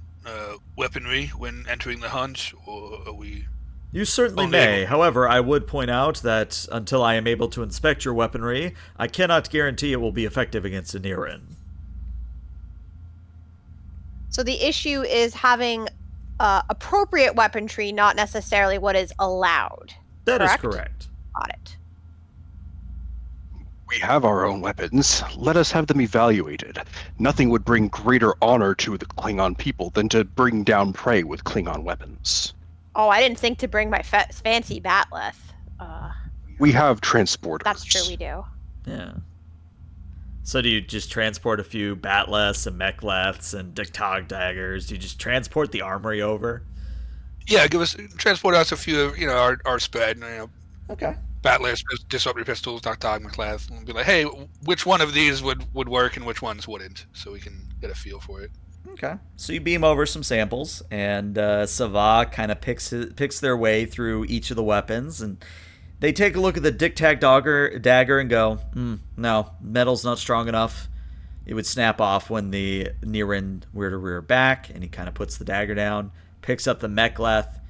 Speaker 2: weaponry when entering the hunt, or are we...
Speaker 1: You certainly may. However, I would point out that until I am able to inspect your weaponry, I cannot guarantee it will be effective against a Niren.
Speaker 4: So the issue is having appropriate weaponry, not necessarily what is allowed.
Speaker 1: That is
Speaker 4: correct?
Speaker 1: correct.
Speaker 4: Got it.
Speaker 5: We have our own weapons. Let us have them evaluated. Nothing would bring greater honor to the Klingon people than to bring down prey with Klingon weapons.
Speaker 4: Oh, I didn't think to bring my fancy batleth.
Speaker 5: We have transporters.
Speaker 4: That's true, we do.
Speaker 1: Yeah. So do you just transport a few batleths and mechleths and diktog daggers? Do you just transport the armory over?
Speaker 2: Yeah, transport us a few of, our sped,
Speaker 1: Okay.
Speaker 2: batless, disruptor pistols, Dog McLath, and be like, hey, which one of these would work and which ones wouldn't, so we can get a feel for it.
Speaker 1: Okay. So you beam over some samples, and Sava kind of picks their way through each of the weapons, and they take a look at the Dictac dagger and go, no, metal's not strong enough. It would snap off when the Niren were to rear back, and he kind of puts the dagger down, picks up the mechleth.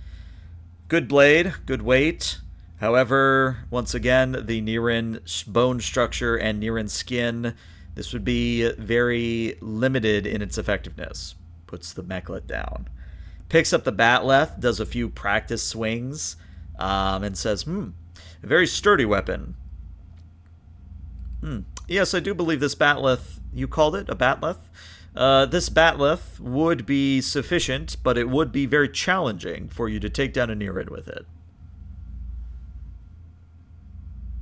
Speaker 1: Good blade, good weight. However, once again, the Niren bone structure and Niren skin, this would be very limited in its effectiveness. Puts the mechleth down. Picks up the batleth, does a few practice swings, and says, a very sturdy weapon. Yes, I do believe this batleth, you called it a batleth? This batleth would be sufficient, but it would be very challenging for you to take down a Niren with it.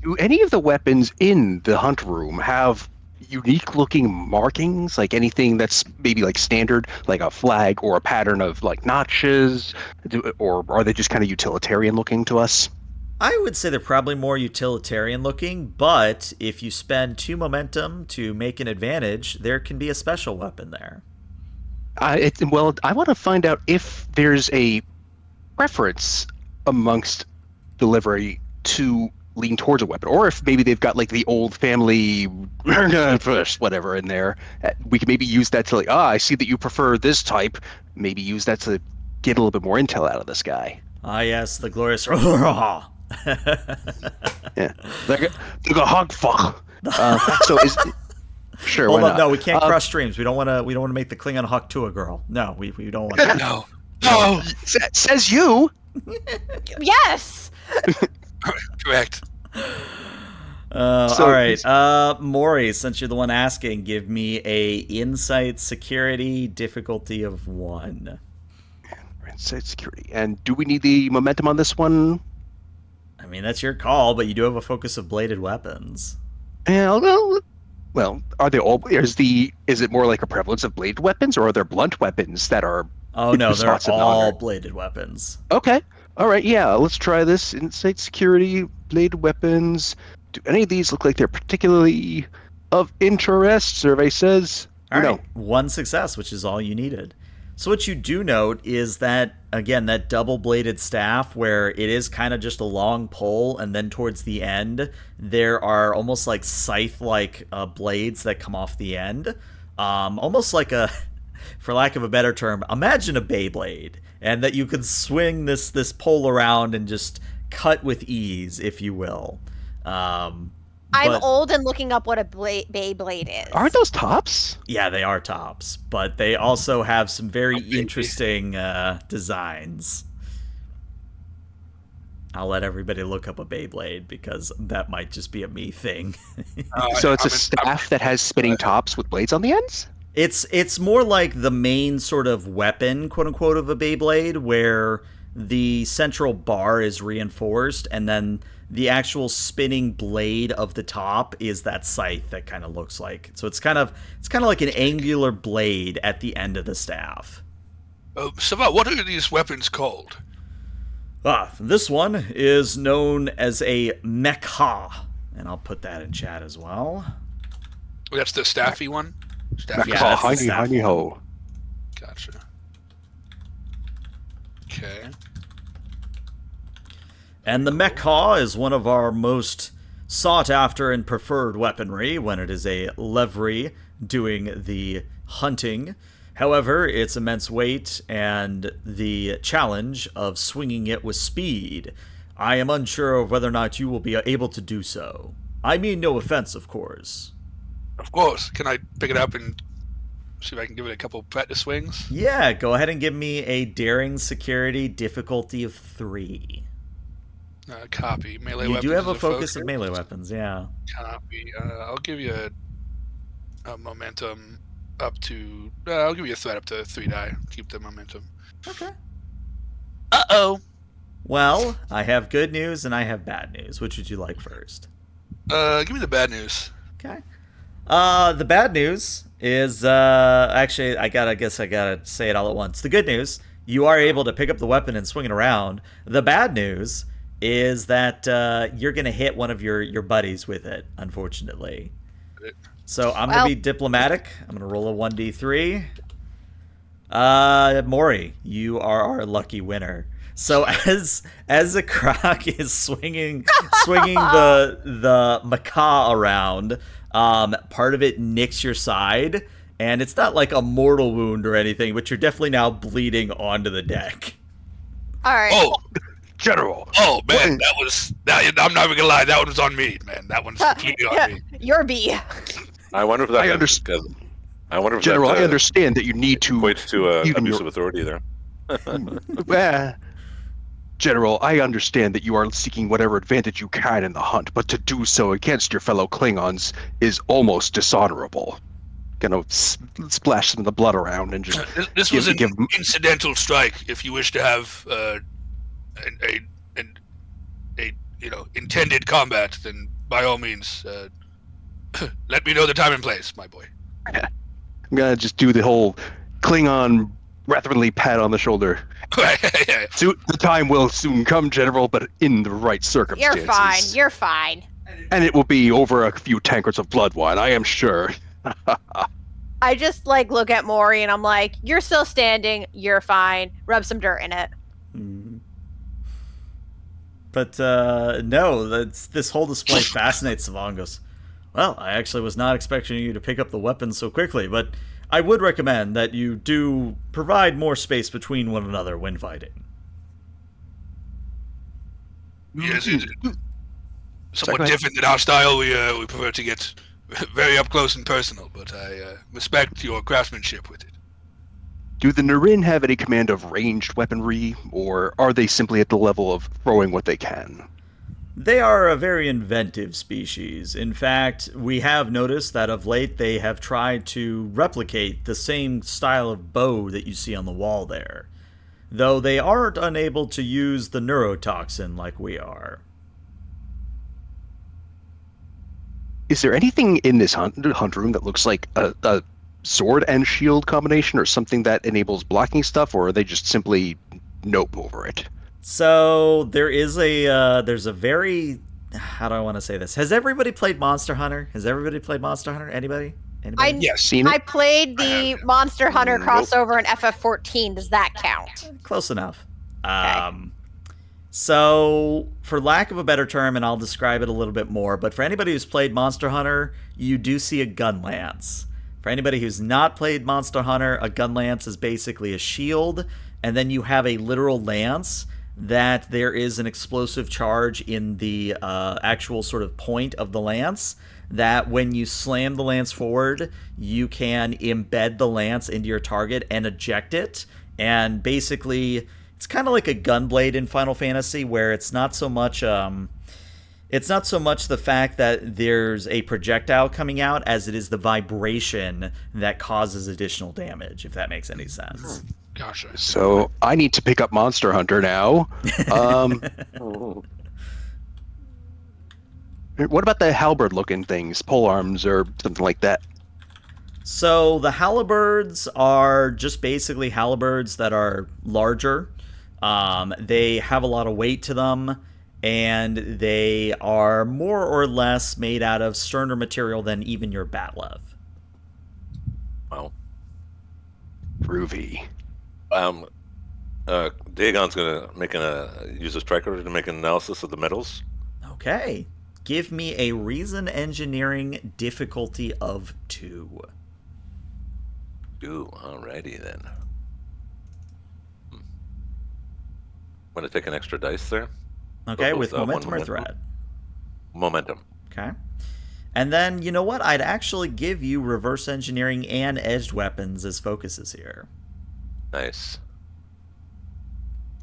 Speaker 5: Do any of the weapons in the hunt room have unique looking markings, like anything that's maybe like standard, like a flag or a pattern of like notches, or are they just kind of utilitarian looking to us?
Speaker 1: I would say they're probably more utilitarian looking, but if you spend 2 momentum to make an advantage, there can be a special weapon there.
Speaker 5: I want to find out if there's a preference amongst delivery to lean towards a weapon, or if maybe they've got like the old family whatever in there. We can maybe use that to like, I see that you prefer this type. Maybe use that to get a little bit more intel out of this guy.
Speaker 1: Ah, yes, the glorious.
Speaker 5: Yeah, like a hog fuck. So is sure.
Speaker 1: Hold
Speaker 5: why
Speaker 1: on,
Speaker 5: not?
Speaker 1: no, we can't cross streams. We don't want to make the Klingon hawk to a girl. No, we don't want to.
Speaker 2: No.
Speaker 5: Says you.
Speaker 4: Yes.
Speaker 2: Correct.
Speaker 1: All right, Maury, since you're the one asking, give me a insight security difficulty of 1.
Speaker 5: Insight security. And do we need the momentum on this one?
Speaker 1: I mean, that's your call, but you do have a focus of bladed weapons.
Speaker 5: Yeah, well, are they all? Is it more like a prevalence of bladed weapons, or are there blunt weapons that are?
Speaker 1: Oh no, they're
Speaker 5: spots of
Speaker 1: all
Speaker 5: honor?
Speaker 1: bladed weapons.
Speaker 5: Okay, all right, yeah, let's try this. Insight security, bladed weapons. Do any of these look like they're particularly of interest? Survey says.
Speaker 1: All right,
Speaker 5: No.
Speaker 1: 1 success, which is all you needed. So what you do note is that, again, that double-bladed staff where it is kind of just a long pole, and then towards the end, there are almost like scythe-like blades that come off the end. Almost like for lack of a better term, imagine a Beyblade, and that you could swing this pole around and just cut with ease, if you will.
Speaker 4: I'm old and looking up what a Beyblade is.
Speaker 5: Aren't those tops?
Speaker 1: Yeah, they are tops, but they also have some very interesting designs. I'll let everybody look up a Beyblade because that might just be a me thing.
Speaker 5: So it's a staff that has spinning tops with blades on the ends?
Speaker 1: It's more like the main sort of weapon, quote unquote, of a Beyblade, where the central bar is reinforced, and then the actual spinning blade of the top is that scythe that kind of looks like. So it's kind of like an angular blade at the end of the staff.
Speaker 2: Sava, what are these weapons called?
Speaker 1: This one is known as a mecha, and I'll put that in chat as well.
Speaker 2: That's the staffy one? Staffy.
Speaker 1: Yeah, that's the
Speaker 5: Honey,
Speaker 1: staff
Speaker 5: honey,
Speaker 1: one.
Speaker 5: ho.
Speaker 2: Gotcha. Okay.
Speaker 1: And the mecha is one of our most sought after and preferred weaponry when it is a levery doing the hunting. However, its immense weight and the challenge of swinging it with speed, I am unsure of whether or not you will be able to do so. I mean no offense, of course.
Speaker 2: Of course. Can I pick it up and see if I can give it a couple practice swings?
Speaker 1: Yeah, go ahead and give me a daring security difficulty of 3.
Speaker 2: Copy. Melee
Speaker 1: You
Speaker 2: weapons.
Speaker 1: do have a
Speaker 2: is
Speaker 1: focus of melee weapons, yeah.
Speaker 2: Copy. I'll give you a momentum up to... I'll give you a threat up to 3 die. Keep the momentum.
Speaker 1: Okay.
Speaker 2: Uh-oh.
Speaker 1: Well, I have good news and I have bad news. Which would you like first?
Speaker 2: Give me the bad news.
Speaker 1: Okay. The bad news is actually I gotta say it all at once. The good news, you are able to pick up the weapon and swing it around. The bad news is that you're gonna hit one of your buddies with it, unfortunately. So I'm gonna be diplomatic. I'm gonna roll a 1d3. Maury, you are our lucky winner. So as the croc is swinging the macaw around, part of it nicks your side, and it's not like a mortal wound or anything, but you're definitely now bleeding onto the deck.
Speaker 4: All right.
Speaker 2: Oh,
Speaker 5: General.
Speaker 2: oh man, I'm not even gonna lie, that one was on me, man. That one's completely on me.
Speaker 4: Your B.
Speaker 3: I wonder if that.
Speaker 5: I understand.
Speaker 3: I wonder if
Speaker 5: General,
Speaker 3: that,
Speaker 5: I understand that you need to
Speaker 3: equates to
Speaker 5: even
Speaker 3: abuse
Speaker 5: your-
Speaker 3: of authority there.
Speaker 5: General, I understand that you are seeking whatever advantage you can in the hunt, but to do so against your fellow Klingons is almost dishonorable. Gonna splash some of the blood around and just
Speaker 2: This was an incidental strike. If you wish to have a intended combat, then by all means, let me know the time and place, my boy.
Speaker 5: I'm gonna just do the whole Klingon brotherly pat on the shoulder. The time will soon come, General, but in the right circumstances.
Speaker 4: You're fine. You're fine.
Speaker 5: And it will be over a few tankards of blood wine, I am sure.
Speaker 4: I just look at Maury and I'm like, you're still standing. You're fine. Rub some dirt in it.
Speaker 1: But no, this whole display fascinates Savon. Goes, well, I actually was not expecting you to pick up the weapon so quickly, but I would recommend that you do provide more space between one another when fighting.
Speaker 2: Yes, it's somewhat different than our style. We prefer to get very up close and personal, but I respect your craftsmanship with it.
Speaker 5: Do the Narin have any command of ranged weaponry, or are they simply at the level of throwing what they can?
Speaker 1: They are a very inventive species. In fact, we have noticed that of late they have tried to replicate the same style of bow that you see on the wall there, though they aren't unable to use the neurotoxin like we are.
Speaker 5: Is there anything in this hunt room that looks like a sword and shield combination, or something that enables blocking stuff, or are they just simply nope over it?
Speaker 1: So there's a very, how do I want to say this? Has everybody played Monster Hunter? Anybody?
Speaker 2: Yes.
Speaker 5: Seen it?
Speaker 4: I played the Monster Hunter crossover in FF14. Does that count?
Speaker 1: Close enough.
Speaker 4: Okay.
Speaker 1: So, for lack of a better term, and I'll describe it a little bit more, but for anybody who's played Monster Hunter, you do see a gun lance. For anybody who's not played Monster Hunter, a gun lance is basically a shield, and then you have a literal lance that there is an explosive charge in the actual sort of point of the lance, that when you slam the lance forward, you can embed the lance into your target and eject it. And basically, it's kind of like a gun blade in Final Fantasy, where it's not so much the fact that there's a projectile coming out as it is the vibration that causes additional damage, if that makes any sense.
Speaker 2: Gotcha.
Speaker 5: So I need to pick up Monster Hunter now. What about the halberd-looking things, polearms or something like that?
Speaker 1: So the halberds are just basically halberds that are larger. They have a lot of weight to them, and they are more or less made out of sterner material than even your bat'lev.
Speaker 3: Wow.
Speaker 5: Groovy.
Speaker 3: Dagon's gonna use his tricorder to make an analysis of the metals.
Speaker 1: Okay. Give me a reason engineering difficulty of 2.
Speaker 3: Alrighty then. I'm gonna take an extra dice there.
Speaker 1: Okay,
Speaker 3: Both,
Speaker 1: with
Speaker 3: one
Speaker 1: momentum or threat.
Speaker 3: Momentum.
Speaker 1: Okay. And then, you know what? I'd actually give you reverse engineering and edged weapons as focuses here.
Speaker 3: Nice.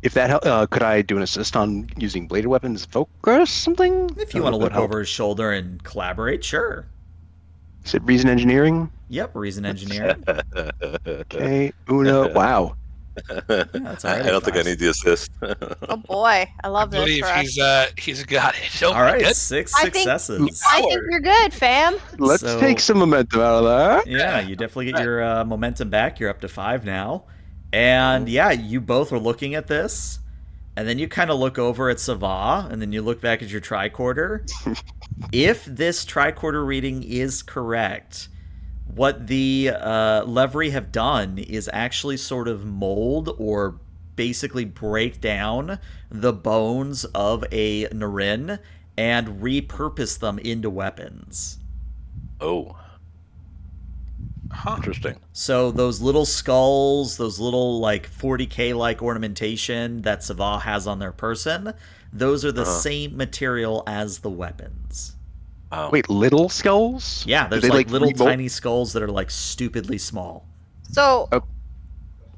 Speaker 5: If that could I do an assist on using bladed weapons focus something?
Speaker 1: If you want to look over his shoulder and collaborate, sure.
Speaker 5: Is it reason engineering?
Speaker 1: Yep, reason engineering.
Speaker 5: Okay, Uno. Wow.
Speaker 1: That's all right.
Speaker 3: I don't think I need the assist.
Speaker 4: Oh boy, I love
Speaker 2: I
Speaker 4: this.
Speaker 2: believe
Speaker 4: For us.
Speaker 2: he's got it. Oh
Speaker 1: All right,
Speaker 2: my
Speaker 1: 6
Speaker 4: I think-
Speaker 1: successes.
Speaker 4: I think you're good, fam.
Speaker 5: Let's
Speaker 1: So-
Speaker 5: take some momentum out of that.
Speaker 1: Yeah, you definitely get your momentum back. You're up to 5 now. And yeah, you both are looking at this. And then you kind of look over at Sava, and then you look back at your tricorder. If this tricorder reading is correct, what the Levery have done is actually sort of mold or basically break down the bones of a Narin and repurpose them into weapons.
Speaker 3: Oh,
Speaker 2: Huh.
Speaker 3: interesting.
Speaker 1: So those little skulls, those little like 40k like ornamentation that Sava has on their person, those are the same material as the weapons.
Speaker 3: Wow.
Speaker 5: Wait, little skulls?
Speaker 1: Yeah,
Speaker 5: Do
Speaker 1: there's
Speaker 5: they,
Speaker 1: like little
Speaker 5: remold-
Speaker 1: tiny skulls that are like stupidly small.
Speaker 4: So,
Speaker 5: Oh,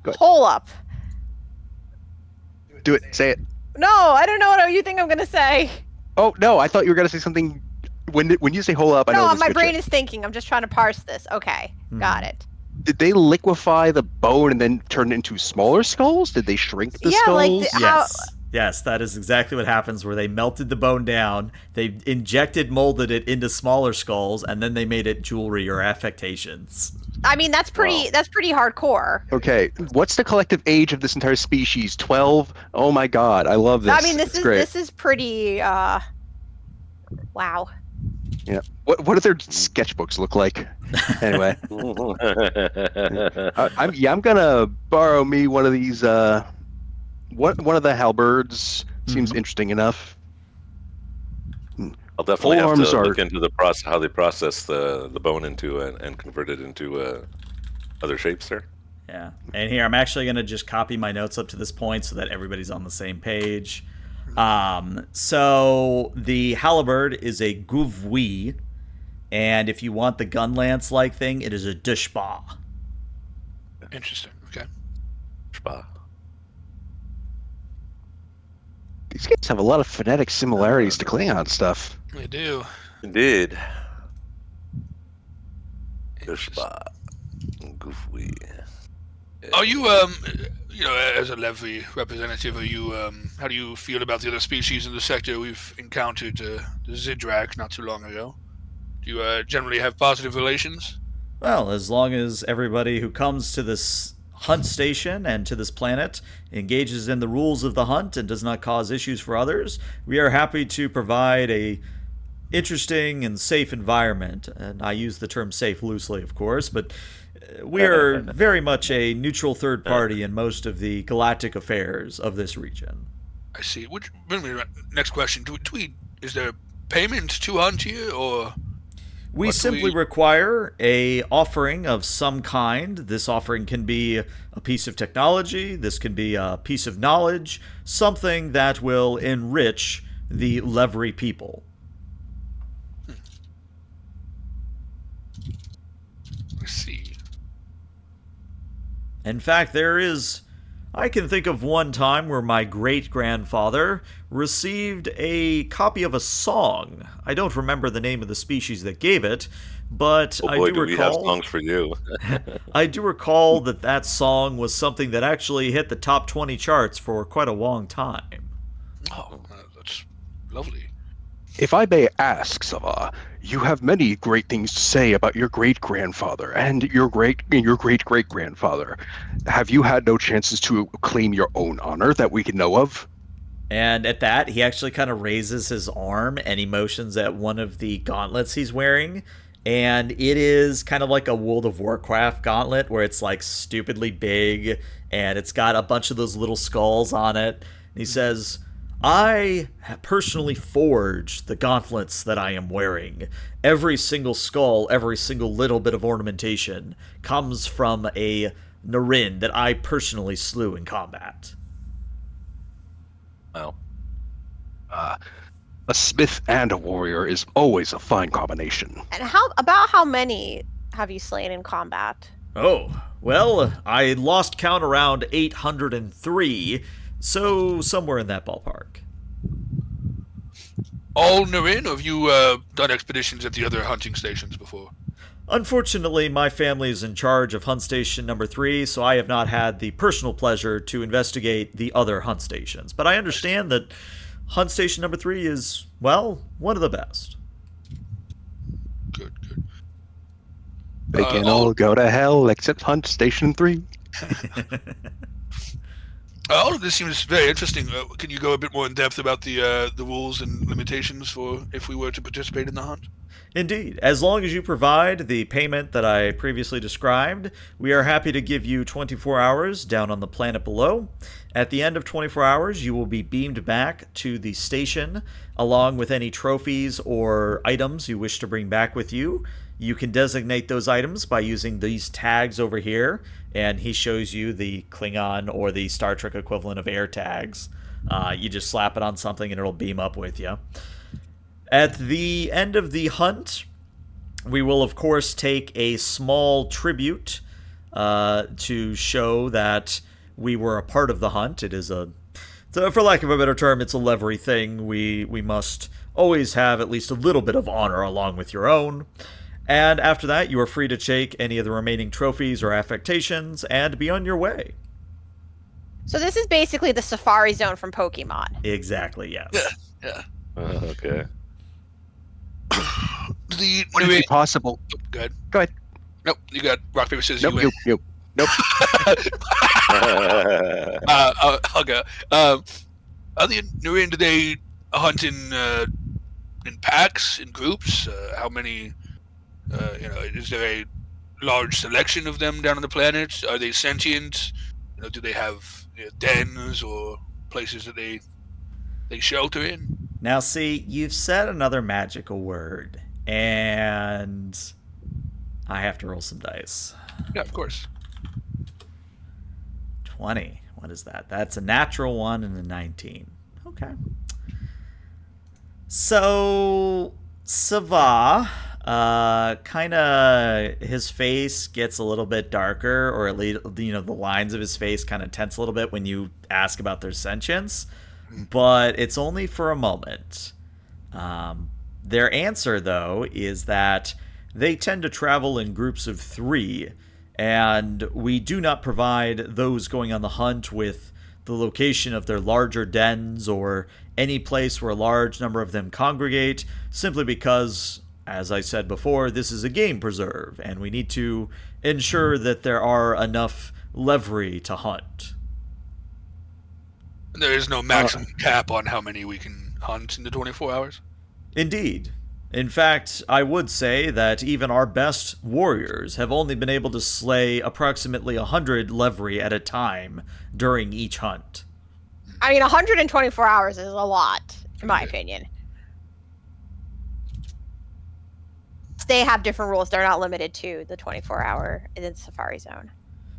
Speaker 5: go ahead.
Speaker 4: hole up.
Speaker 5: Do it. Say it.
Speaker 4: No, I don't know what you think I'm gonna say.
Speaker 5: Oh no, I thought you were gonna say something. When you say hole up, I know
Speaker 4: No,
Speaker 5: this
Speaker 4: my
Speaker 5: good
Speaker 4: brain
Speaker 5: shit.
Speaker 4: is thinking. I'm just trying to parse this. Okay, got it.
Speaker 5: Did they liquefy the bone and then turn it into smaller skulls? Did they shrink the
Speaker 4: Yeah,
Speaker 5: skulls?
Speaker 4: like How-
Speaker 1: Yes. Yes, that is exactly what happens, where they melted the bone down, they molded it into smaller skulls, and then they made it jewelry or affectations.
Speaker 4: I mean, that's pretty.
Speaker 3: Wow.
Speaker 4: That's pretty hardcore.
Speaker 5: Okay, what's the collective age of this entire species? 12? Oh my god, I love this.
Speaker 4: I mean,
Speaker 5: It's great.
Speaker 4: this is pretty. Wow.
Speaker 5: Yeah. What do their sketchbooks look like? Anyway, I'm gonna borrow me one of these. One of the halberds seems interesting enough.
Speaker 3: I'll definitely have
Speaker 5: Forearms
Speaker 3: to
Speaker 5: are-
Speaker 3: look into the process, how they process the bone into and convert it into other shapes there.
Speaker 1: Yeah. And here, I'm actually going to just copy my notes up to this point so that everybody's on the same page. So the halberd is a guvwi, and if you want the gun lance-like thing, it is a dushba.
Speaker 2: Interesting. Okay.
Speaker 3: Spa.
Speaker 5: These guys have a lot of phonetic similarities to Klingon stuff.
Speaker 2: They do.
Speaker 3: Indeed. Spa. Goofy.
Speaker 2: Are you as a Levy representative, how do you feel about the other species in the sector? We've encountered the Zidrak not too long ago. Do you generally have positive relations?
Speaker 1: Well, as long as everybody who comes to this hunt station and to this planet engages in the rules of the hunt and does not cause issues for others, we are happy to provide a interesting and safe environment. And I use the term safe loosely, of course, but we are very much a neutral third party in most of the galactic affairs of this region.
Speaker 2: I see. Which brings me to my next question. Is there payment to hunt here, or?
Speaker 1: We
Speaker 2: What do
Speaker 1: simply require a offering of some kind. This offering can be a piece of technology, this can be a piece of knowledge, something that will enrich the Levery people.
Speaker 2: Let's see.
Speaker 1: In fact, I can think of one time where my great-grandfather received a copy of a song. I don't remember the name of the species that gave it, but
Speaker 3: Oh
Speaker 1: I
Speaker 3: boy,
Speaker 1: do
Speaker 3: do we have
Speaker 1: recall
Speaker 3: songs for you.
Speaker 1: I do recall that song was something that actually hit the top 20 charts for quite a long time.
Speaker 2: Oh, that's lovely.
Speaker 5: If I may ask, Sava, you have many great things to say about your great-grandfather and your great-great-grandfather. Have you had no chances to claim your own honor that we can know of?
Speaker 1: And at that, he actually kind of raises his arm and he motions at one of the gauntlets he's wearing. And it is kind of like a World of Warcraft gauntlet where it's like stupidly big and it's got a bunch of those little skulls on it. And he says, I personally forged the gauntlets that I am wearing. Every single skull, every single little bit of ornamentation comes from a Narin that I personally slew in combat.
Speaker 3: Wow.
Speaker 5: A smith and a warrior is always a fine combination.
Speaker 4: And how many have you slain in combat?
Speaker 1: Oh, well, I lost count around 803, so somewhere in that ballpark.
Speaker 2: All Narin, or have you done expeditions at the other hunting stations before?
Speaker 1: Unfortunately, my family is in charge of hunt station number 3, so I have not had the personal pleasure to investigate the other hunt stations. But I understand that hunt station number 3 is, well, one of the best.
Speaker 2: Good.
Speaker 5: They can all go to hell except Hunt Station 3.
Speaker 2: All of this seems very interesting. Can you go a bit more in depth about the rules and limitations for if we were to participate in the hunt?
Speaker 1: Indeed. As long as you provide the payment that I previously described, we are happy to give you 24 hours down on the planet below. At the end of 24 hours, you will be beamed back to the station, along with any trophies or items you wish to bring back with you. You can designate those items by using these tags over here, and he shows you the Klingon or the Star Trek equivalent of air tags. You just slap it on something and it'll beam up with you. At the end of the hunt, we will of course take a small tribute to show that we were a part of the hunt. It is for lack of a better term, it's a levery thing. We must always have at least a little bit of honor along with your own. And after that, you are free to take any of the remaining trophies or affectations and be on your way.
Speaker 4: So this is basically the Safari Zone from Pokemon.
Speaker 1: Exactly, yes.
Speaker 2: Yeah.
Speaker 3: Okay.
Speaker 5: Would it be possible?
Speaker 2: Go ahead.
Speaker 5: Go ahead.
Speaker 2: Nope, you got rock, paper, scissors,
Speaker 5: Nope,
Speaker 2: you win.
Speaker 5: nope.
Speaker 2: I'll go. Are the Narin, do they hunt in packs, in groups? How many? Is there a large selection of them down on the planet? Are they sentient? Do they have dens or places that they shelter in?
Speaker 1: Now, see, you've said another magical word, and I have to roll some dice.
Speaker 2: Yeah, of course.
Speaker 1: 20. What is that? That's a natural 1 and a 19. Okay. So, Sava, kind of, his face gets a little bit darker, or at least, the lines of his face kind of tense a little bit when you ask about their sentience, but it's only for a moment. Their answer, though, is that they tend to travel in groups of 3, and we do not provide those going on the hunt with the location of their larger dens or any place where a large number of them congregate, simply because, as I said before, this is a game preserve, and we need to ensure that there are enough levery to hunt.
Speaker 2: There is no maximum cap on how many we can hunt in the 24 hours?
Speaker 1: Indeed. In fact, I would say that even our best warriors have only been able to slay approximately 100 levery at a time during each hunt.
Speaker 4: I mean, 124 hours is a lot, in my opinion. they have different rules. They're not limited to the 24-hour in the Safari Zone.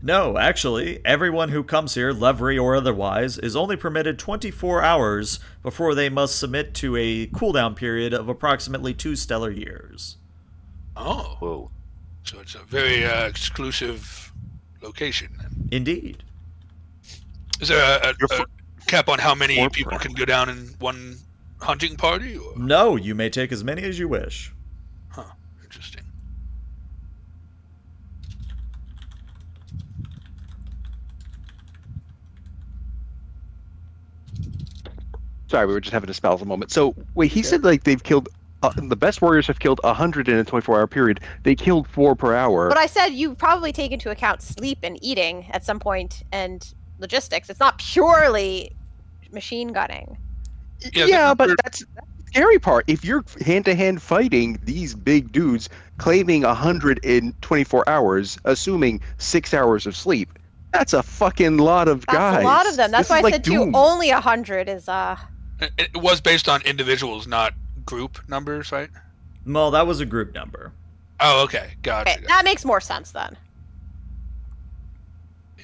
Speaker 1: No, actually, everyone who comes here, livery or otherwise, is only permitted 24 hours before they must submit to a cooldown period of approximately 2 stellar years.
Speaker 2: Oh,
Speaker 3: Whoa.
Speaker 2: so it's a very exclusive location. Then.
Speaker 1: Indeed.
Speaker 2: Is there a cap on how many
Speaker 5: Four
Speaker 2: people
Speaker 5: per
Speaker 2: can go down in one hunting party? Or?
Speaker 1: No, you may take as many as you wish.
Speaker 2: Huh. Interesting.
Speaker 5: Sorry, we were just having a spousal moment. So, wait, he said like they've killed. The best warriors have killed 100 in a 24-hour period. They killed 4 per hour.
Speaker 4: But I said you probably take into account sleep and eating at some point and logistics. It's not purely machine gunning.
Speaker 2: Yeah,
Speaker 5: But that's the scary part. If you're hand-to-hand fighting these big dudes, claiming 100 in 24 hours, assuming 6 hours of sleep, that's a fucking lot of
Speaker 4: That's
Speaker 5: guys.
Speaker 4: a lot of them. That's
Speaker 5: This
Speaker 4: why
Speaker 5: is
Speaker 4: I
Speaker 5: like
Speaker 4: said
Speaker 5: Doom.
Speaker 4: to only 100 is
Speaker 2: It was based on individuals, not group numbers, right?
Speaker 1: Well, that was a group number.
Speaker 2: Oh, okay. Gotcha.
Speaker 4: okay, that makes more sense then.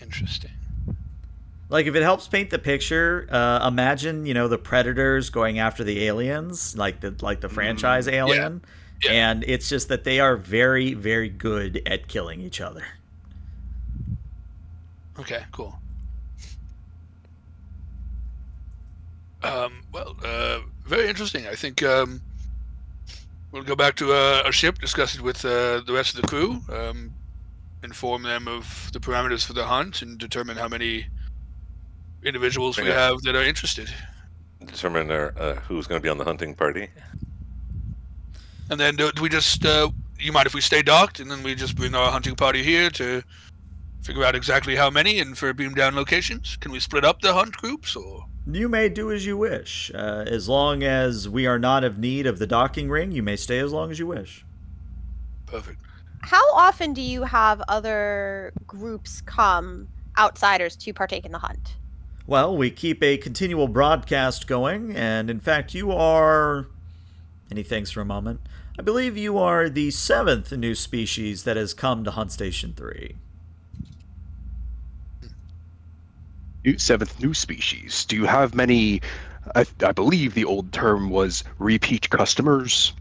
Speaker 2: Interesting.
Speaker 1: Like, if it helps paint the picture, imagine, the Predators going after the aliens, like the franchise Alien.
Speaker 2: Yeah.
Speaker 1: And it's just that they are very, very good at killing each other.
Speaker 2: Okay, cool. Very interesting. I think we'll go back to our ship, discuss it with the rest of the crew, inform them of the parameters for the hunt, and determine how many individuals we have that are interested.
Speaker 3: Determine who's going to be on the hunting party.
Speaker 2: And then do we just, you mind if we stay docked, and then we just bring our hunting party here to figure out exactly how many and for beam down locations? Can we split up the hunt groups, or...?
Speaker 1: You may do as you wish. As long as we are not of need of the docking ring, you may stay as long as you wish.
Speaker 2: Perfect.
Speaker 4: How often do you have other groups come, outsiders, to partake in the hunt?
Speaker 1: Well, we keep a continual broadcast going, and in fact, you are... And he thinks for a moment. I believe you are the 7th new species that has come to Hunt Station 3.
Speaker 5: 7th new species. Do you have many? I believe the old term was repeat customers.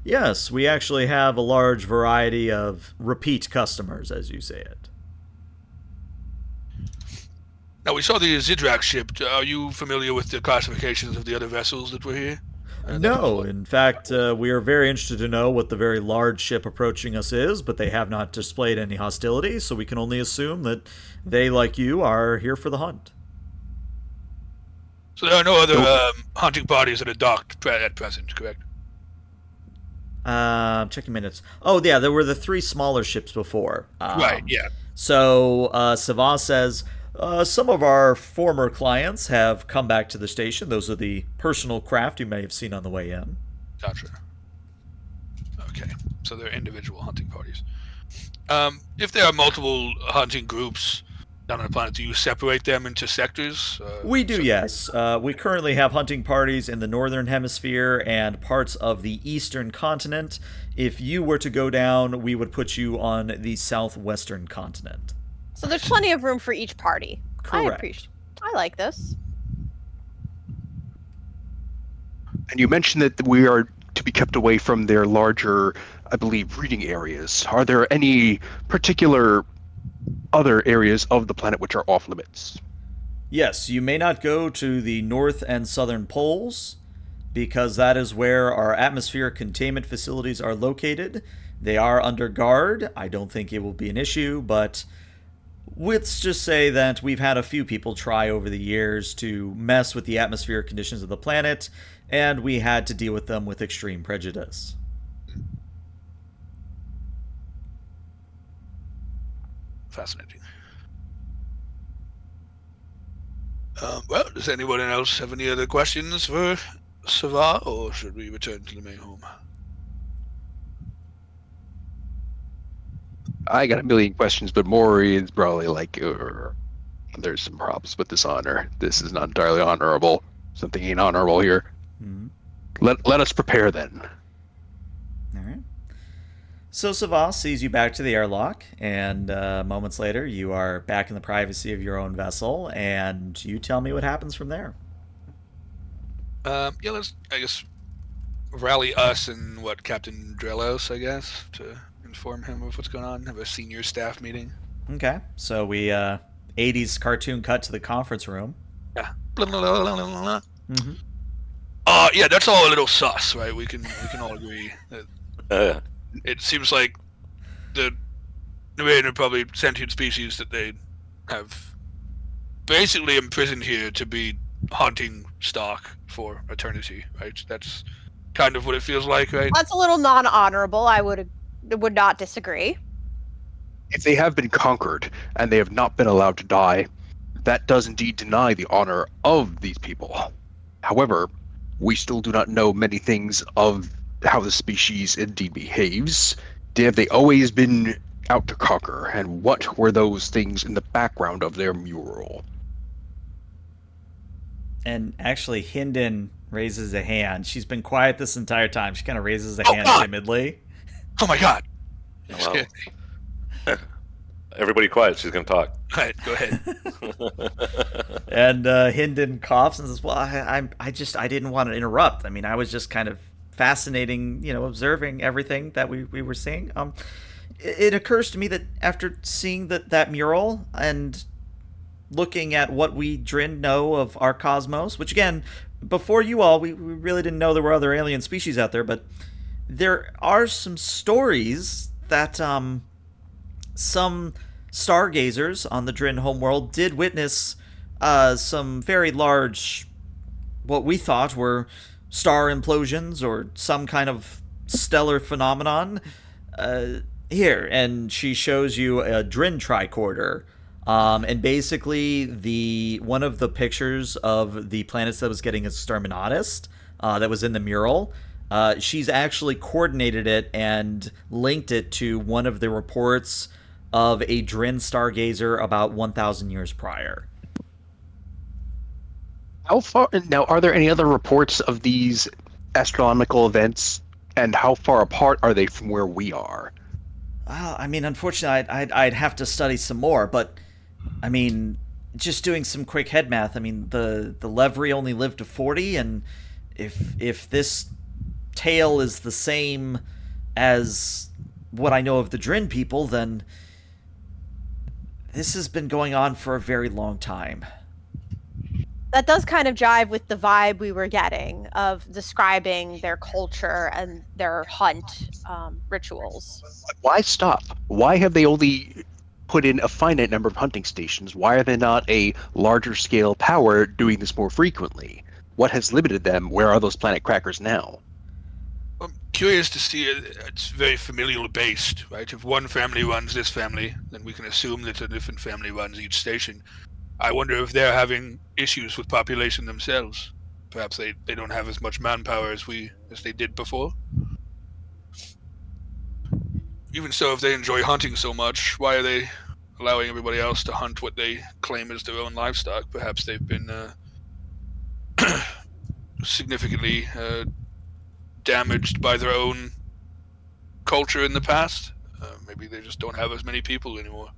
Speaker 1: Yes, we actually have a large variety of repeat customers, as you say it.
Speaker 2: Now, we saw the Zidrak ship. Are you familiar with the classifications of the other vessels that were here?
Speaker 1: No, in fact, we are very interested to know what the very large ship approaching us is, but they have not displayed any hostility, so we can only assume that they, like you, are here for the hunt.
Speaker 2: So there are no other hunting parties that are docked at present, correct?
Speaker 1: Checking minutes. Oh, yeah, there were the 3 smaller ships before.
Speaker 2: Right, yeah.
Speaker 1: So, Sava says, some of our former clients have come back to the station. Those are the personal craft you may have seen on the way in.
Speaker 2: Gotcha. Okay, so they're individual hunting parties. If there are multiple hunting groups down on the planet, do you separate them into sectors?
Speaker 1: We do, yes. We currently have hunting parties in the northern hemisphere and parts of the eastern continent. If you were to go down, we would put you on the southwestern continent.
Speaker 4: So there's plenty of room for each party.
Speaker 1: Correct.
Speaker 4: I like this.
Speaker 5: And you mentioned that we are to be kept away from their larger, I believe, breeding areas. Are there any particular other areas of the planet which are off limits?
Speaker 1: Yes, you may not go to the north and southern poles, because that is where our atmospheric containment facilities are located. They are under guard. I don't think it will be an issue, but let's just say that we've had a few people try over the years to mess with the atmospheric conditions of the planet, and we had to deal with them with extreme prejudice.
Speaker 2: Fascinating. Well, does anyone else have any other questions for Sava, or should we return to the main home?
Speaker 5: I got a million questions, but Maury is probably like, there's some problems with this honor. This is not entirely honorable. Something ain't honorable here.
Speaker 1: Mm-hmm.
Speaker 5: Let us prepare then.
Speaker 1: All right. So Savas sees you back to the airlock, and moments later, you are back in the privacy of your own vessel, and you tell me what happens from there.
Speaker 2: Yeah, let's, I guess, rally us and Captain Drelos, I guess, to inform him of what's going on. Have a senior staff meeting.
Speaker 1: Okay, so we 80s cartoon cut to the conference room.
Speaker 2: Yeah. Blah, blah, blah, blah, blah, blah.
Speaker 1: Mm-hmm.
Speaker 2: Yeah, that's all a little sus, right? We can all agree that it seems like the New Republic sentient species that they have basically imprisoned here to be hunting stock for eternity, right? That's kind of what it feels like, right?
Speaker 4: That's a little non-honorable. I would not disagree.
Speaker 5: If they have been conquered and they have not been allowed to die, that does indeed deny the honor of these people. However, we still do not know many things of how the species indeed behaves. Have they always been out to conquer, and what were those things in the background of their mural?
Speaker 1: And actually, Hinden raises a hand. She's been quiet this entire time. She kind of raises a hand
Speaker 2: God.
Speaker 1: timidly.
Speaker 2: Oh my god.
Speaker 3: Well, everybody quiet. She's going to talk.
Speaker 2: All right, go ahead.
Speaker 1: And Hinden coughs and says, "Well, I didn't want to interrupt. I mean, I was just kind of fascinating, observing everything that we were seeing. It occurs to me that after seeing that mural and looking at what we Drin know of our cosmos, which again, before you all, we really didn't know there were other alien species out there, but there are some stories that some stargazers on the Drin homeworld did witness some very large, what we thought were star implosions or some kind of stellar phenomenon. Here, and she shows you a Drin tricorder. And basically, one of the pictures of the planets that was getting exterminatus that was in the mural, she's actually coordinated it and linked it to one of the reports of a Drin stargazer about 1,000 years prior.
Speaker 5: How far now? Are there any other reports of these astronomical events, and how far apart are they from where we are?
Speaker 1: I mean, unfortunately, I'd have to study some more, but I mean, just doing some quick head math. I mean, the Levry only lived to 40, and if this tale is the same as what I know of the Drin people, then this has been going on for a very long time.
Speaker 4: That does kind of jive with the vibe we were getting of describing their culture and their hunt rituals.
Speaker 5: Why stop? Why have they only put in a finite number of hunting stations? Why are they not a larger scale power doing this more frequently? What has limited them? Where are those planet crackers now?
Speaker 2: I'm curious to see it's very familial based, right? If one family runs this family, then we can assume that a different family runs each station. I wonder if they're having issues with population themselves. Perhaps they don't have as much manpower as they did before. Even so, if they enjoy hunting so much, why are they allowing everybody else to hunt what they claim is their own livestock? Perhaps they've been significantly damaged by their own culture in the past. Maybe they just don't have as many people anymore.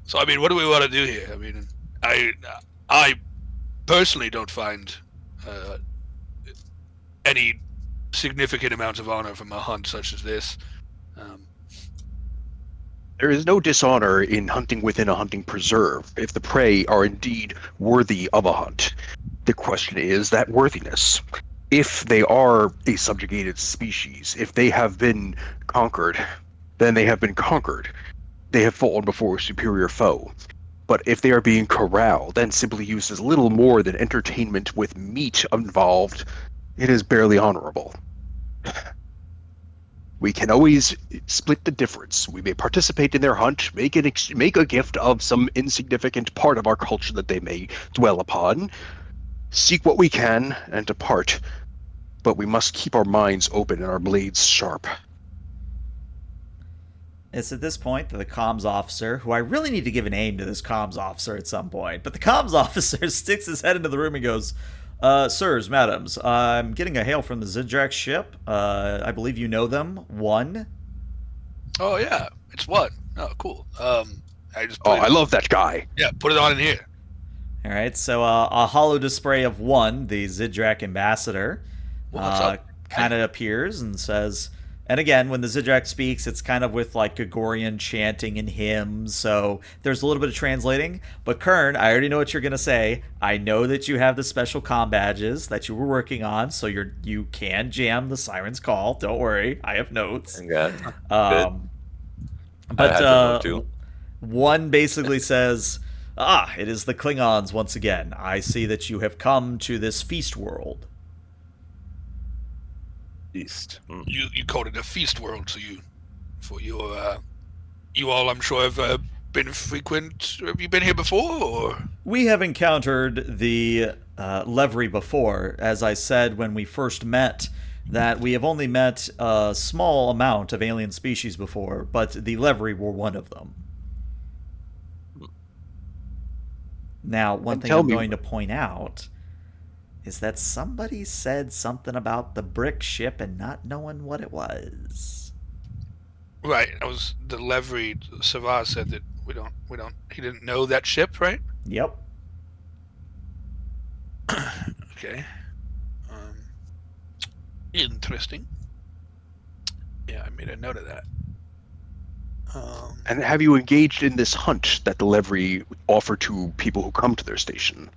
Speaker 2: So, I mean, what do we want to do here? I mean, I personally don't find any significant amount of honor from a hunt such as this.
Speaker 5: There is no dishonor in hunting within a hunting preserve if the prey are indeed worthy of a hunt. The question is that worthiness. If they are a subjugated species, if they have been conquered, then they have been conquered. They have fallen before a superior foe. But if they are being corralled and simply used as little more than entertainment with meat involved, it is barely honorable. We can always split the difference. We may participate in their hunt, make a gift of some insignificant part of our culture that they may dwell upon, seek what we can, and depart. But we must keep our minds open and our blades sharp.
Speaker 1: it's at this point that the comms officer, who I really need to give a name to this comms officer at some point, but the comms officer sticks his head into the room and goes, sirs, madams, I'm getting a hail from the Zidrak ship. I believe you know them. One.
Speaker 2: Oh yeah, it's one. Oh cool. I just
Speaker 5: I love that guy.
Speaker 2: Yeah, put it on in here.
Speaker 1: All right, so a hollow display of one, the Zidrak ambassador,
Speaker 2: What's up?
Speaker 1: kind of appears and says, and again, when the Zidrak speaks, it's kind of with like Gregorian chanting and hymns, so there's a little bit of translating. But Kern, I already know what you're gonna say. I know that you have the special comm badges that you were working on, so you can jam the Siren's Call. Don't worry, I have notes.
Speaker 3: Yeah.
Speaker 1: But one basically says, it is the Klingons once again. I see that you have come to this feast world.
Speaker 3: East.
Speaker 2: You called it a feast world, so you all, I'm sure, have been frequent. Have you been here before, or?
Speaker 1: We have encountered the Levery before. As I said when we first met, that we have only met a small amount of alien species before, but the Levery were one of them. Now, one thing I'm going to point out is that somebody said something about the brick ship and not knowing what it was.
Speaker 2: Right, the Levery. Savaz said that we don't. He didn't know that ship, right?
Speaker 1: Yep.
Speaker 2: Okay. Interesting. Yeah, I made a note of that.
Speaker 5: And have you engaged in this hunt that the Levery offer to people who come to their station?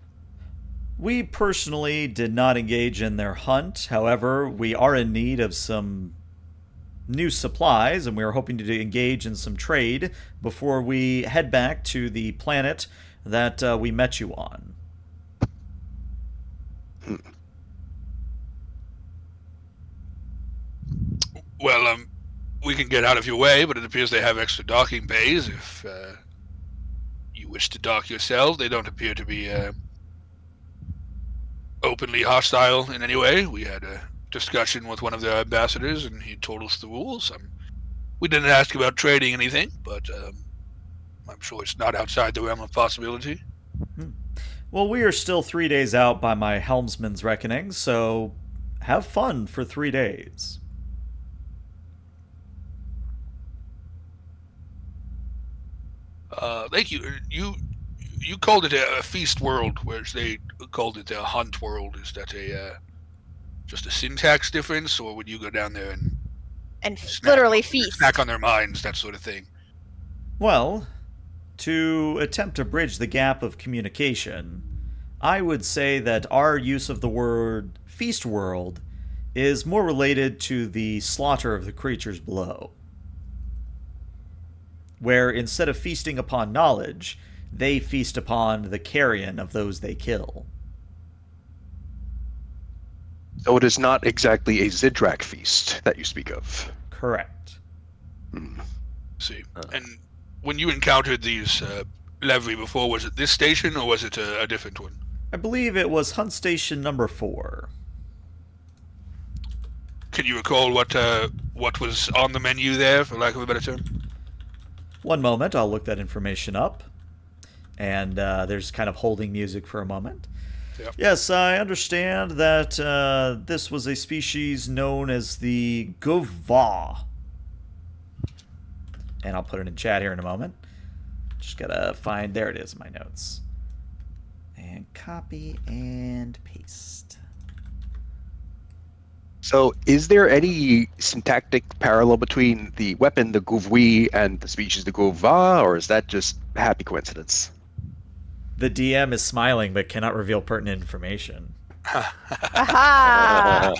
Speaker 1: We personally did not engage in their hunt. However, we are in need of some new supplies, and we are hoping to engage in some trade before we head back to the planet that we met you on.
Speaker 2: Well, we can get out of your way, but it appears they have extra docking bays. If you wish to dock yourself, they don't appear to be openly hostile in any way. We had a discussion with one of their ambassadors, and he told us the rules. We didn't ask about trading anything, but I'm sure it's not outside the realm of possibility.
Speaker 1: Well, we are still 3 days out by my helmsman's reckoning, so have fun for 3 days.
Speaker 2: Thank you. You called it a feast world, whereas they called it a hunt world. Is that just a syntax difference, or would you go down there and
Speaker 4: literally feast,
Speaker 2: snack on their minds, that sort of thing?
Speaker 1: Well, to attempt to bridge the gap of communication, I would say that our use of the word feast world is more related to the slaughter of the creatures below, where instead of feasting upon knowledge, they feast upon the carrion of those they kill.
Speaker 5: So it is not exactly a Zidrak feast that you speak of.
Speaker 1: Correct.
Speaker 2: See. And when you encountered these Levery before, was it this station or was it a different one?
Speaker 1: I believe it was Hunt Station number 4.
Speaker 2: Can you recall what was on the menu there, for lack of a better term?
Speaker 1: One moment, I'll look that information up. And there's kind of holding music for a moment.
Speaker 2: Yep.
Speaker 1: Yes, I understand that this was a species known as the Gova. And I'll put it in chat here in a moment. Just gotta find, there it is in my notes. And copy and paste.
Speaker 5: So is there any syntactic parallel between the weapon, the Guvwi, and the species, the Gova, or is that just happy coincidence?
Speaker 1: The DM is smiling but cannot reveal pertinent information.
Speaker 4: Aha!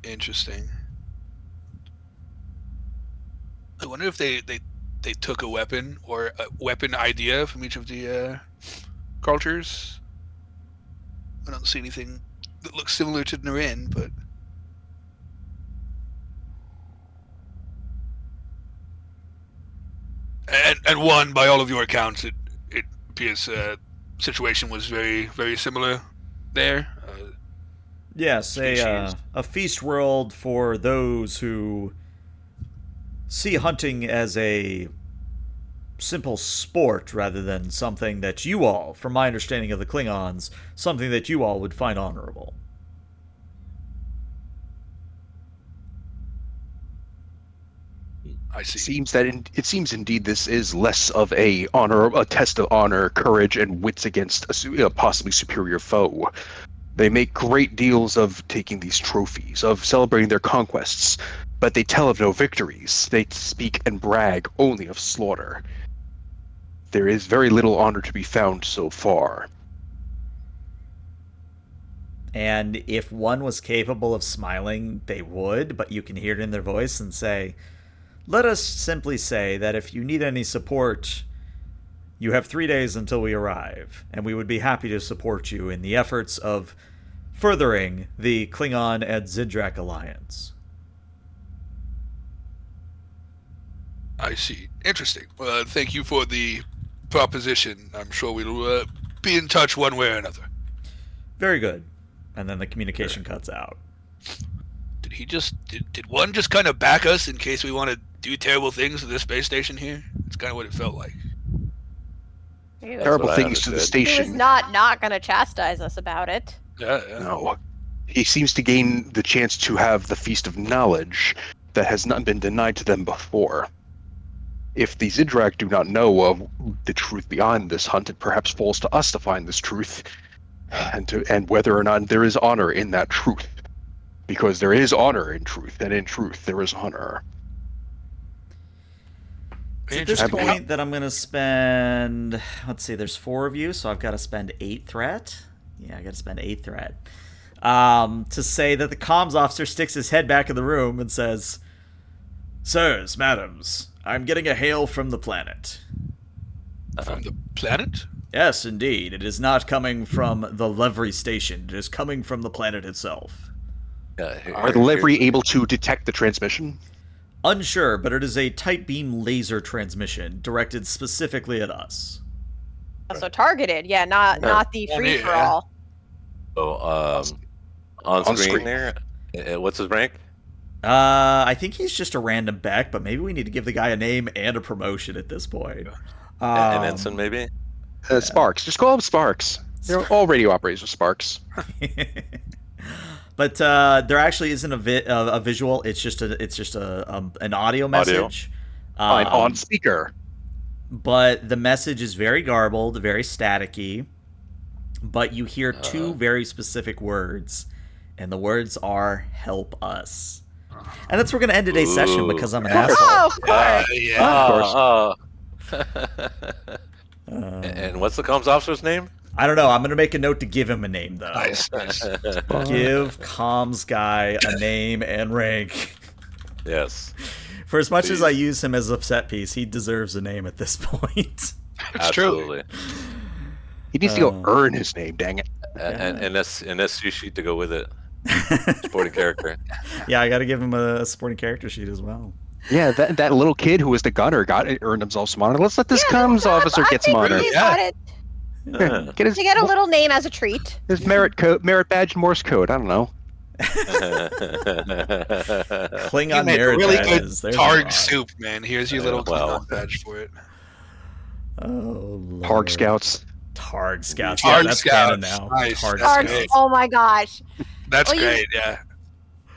Speaker 2: Interesting. I wonder if they took a weapon or a weapon idea from each of the cultures. I don't see anything that looks similar to Narin, but and one, by all of your accounts, it appears situation was very, very similar there.
Speaker 1: Yes,
Speaker 2: species.
Speaker 1: a feast world for those who see hunting as a simple sport rather than something that you all, from my understanding of the Klingons, something that you all would find honorable.
Speaker 2: I see.
Speaker 5: It seems indeed this is less of a test of honor, courage, and wits against a possibly superior foe. They make great deals of taking these trophies, of celebrating their conquests, but they tell of no victories. They speak and brag only of slaughter. There is very little honor to be found so far.
Speaker 1: And if one was capable of smiling, they would, but you can hear it in their voice and say, let us simply say that if you need any support, you have 3 days until we arrive, and we would be happy to support you in the efforts of furthering the Klingon and Zidrak alliance.
Speaker 2: I see. Interesting. Well, thank you for the proposition. I'm sure we'll be in touch one way or another.
Speaker 1: Very good. And then the communication cuts out.
Speaker 2: Did one just kind of back us in case we want to do terrible things to this space station here? It's kind of what it felt like.
Speaker 5: Terrible
Speaker 3: what I
Speaker 5: things to the
Speaker 3: understood.
Speaker 4: He was
Speaker 5: station.
Speaker 4: not going to chastise us about it.
Speaker 2: Yeah.
Speaker 5: No. He seems to gain the chance to have the Feast of Knowledge that has not been denied to them before. If the Zidrak do not know of the truth beyond this hunt, it perhaps falls to us to find this truth, and whether or not there is honor in that truth. Because there is honor in truth, and in truth there is honor.
Speaker 1: It's at this point that I'm going to spend, let's see, there's 4 of you, so I've got to spend 8 threat. Yeah, I got to spend 8 threat. To say that the comms officer sticks his head back in the room and says, sirs, madams, I'm getting a hail from the planet.
Speaker 2: From the planet?
Speaker 1: Yes, indeed. It is not coming from the Levery station. It is coming from the planet itself.
Speaker 5: Are the Levery able to detect the transmission?
Speaker 1: Unsure, but it is a tight beam laser transmission directed specifically at us.
Speaker 4: So targeted, yeah, not the free for all.
Speaker 3: So, on screen there, what's his rank?
Speaker 1: I think he's just a random Beck, but maybe we need to give the guy a name and a promotion at this point.
Speaker 3: An ensign, maybe?
Speaker 5: Sparks. Just call him Sparks. They're all radio operators are Sparks.
Speaker 1: But there actually isn't a visual. It's just an audio message.
Speaker 5: Fine, on speaker.
Speaker 1: But the message is very garbled, very staticky. But you hear 2 very specific words, and the words are "help us." And that's where we're gonna end today's session because I'm an asshole.
Speaker 4: Oh, of course.
Speaker 2: Yeah.
Speaker 5: Of course.
Speaker 3: And what's the comms officer's name?
Speaker 1: I don't know. I'm gonna make a note to give him a name though.
Speaker 2: Nice.
Speaker 1: Give comms guy a name and rank.
Speaker 3: Yes.
Speaker 1: For as much as
Speaker 3: Please.
Speaker 1: I use him as a set piece, he deserves a name at this point.
Speaker 2: It's true.
Speaker 3: Absolutely.
Speaker 5: He needs to go earn his name, dang it.
Speaker 3: And that's you sheet to go with it. Supporting character.
Speaker 1: Yeah, I got to give him a supporting character sheet as well.
Speaker 5: Yeah, that little kid who was the gunner earned himself some honor. Let's let this comms officer get some honor.
Speaker 4: He's got it.
Speaker 5: Get his
Speaker 4: To get a little name as a treat.
Speaker 5: his merit badge, Morse code. I don't know.
Speaker 1: Klingon
Speaker 2: You made a
Speaker 1: merit
Speaker 2: really
Speaker 1: badges.
Speaker 2: good
Speaker 1: There's
Speaker 2: targ
Speaker 1: a lot.
Speaker 2: soup, man. Here's your little
Speaker 3: well.
Speaker 2: Klingon badge for it.
Speaker 1: Oh, Lord.
Speaker 5: Targ Scouts.
Speaker 1: Targ Scouts.
Speaker 2: Targ
Speaker 1: Yeah, that's
Speaker 2: Scouts.
Speaker 1: canon now.
Speaker 2: Nice.
Speaker 1: Targ
Speaker 2: That's
Speaker 1: Scouts.
Speaker 2: great.
Speaker 4: Oh my gosh.
Speaker 2: That's
Speaker 4: Well, you-
Speaker 2: great, yeah.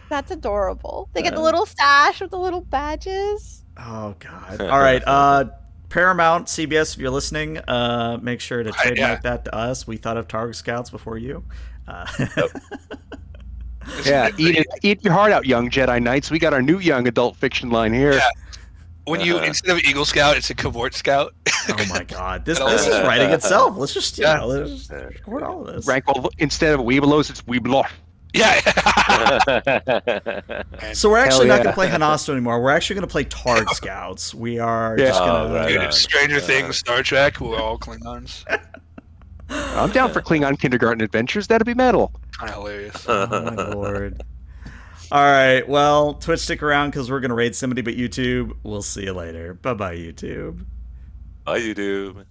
Speaker 4: That's adorable. They get the little stash with the little badges.
Speaker 1: Oh, God. All right. Paramount, CBS, if you're listening, make sure to trademark that to us. We thought of Targ Scouts before you.
Speaker 5: Yeah, eat your heart out, young Jedi Knights. We got our new young adult fiction line here.
Speaker 2: Yeah. When you instead of Eagle Scout, it's a Cavort Scout.
Speaker 1: Oh my God, this is writing itself. Let's just let's just record all of this.
Speaker 5: Rank instead of Weebelos, it's Weebelof.
Speaker 2: Yeah.
Speaker 1: So we're actually not
Speaker 5: yeah.
Speaker 1: going to play Honasto anymore. We're actually going to play Targ Scouts. We are
Speaker 5: Yeah.
Speaker 1: just going to.
Speaker 3: Right
Speaker 2: Dude,
Speaker 3: on.
Speaker 2: it's Stranger Things, Star Trek, we're all Klingons.
Speaker 5: I'm down for Klingon kindergarten adventures. That'd be metal.
Speaker 2: Kind of hilarious.
Speaker 1: Oh my Lord. All right. Well, Twitch, stick around because we're going to raid somebody, but YouTube, we'll see you later. Bye bye, YouTube.
Speaker 3: Bye, YouTube.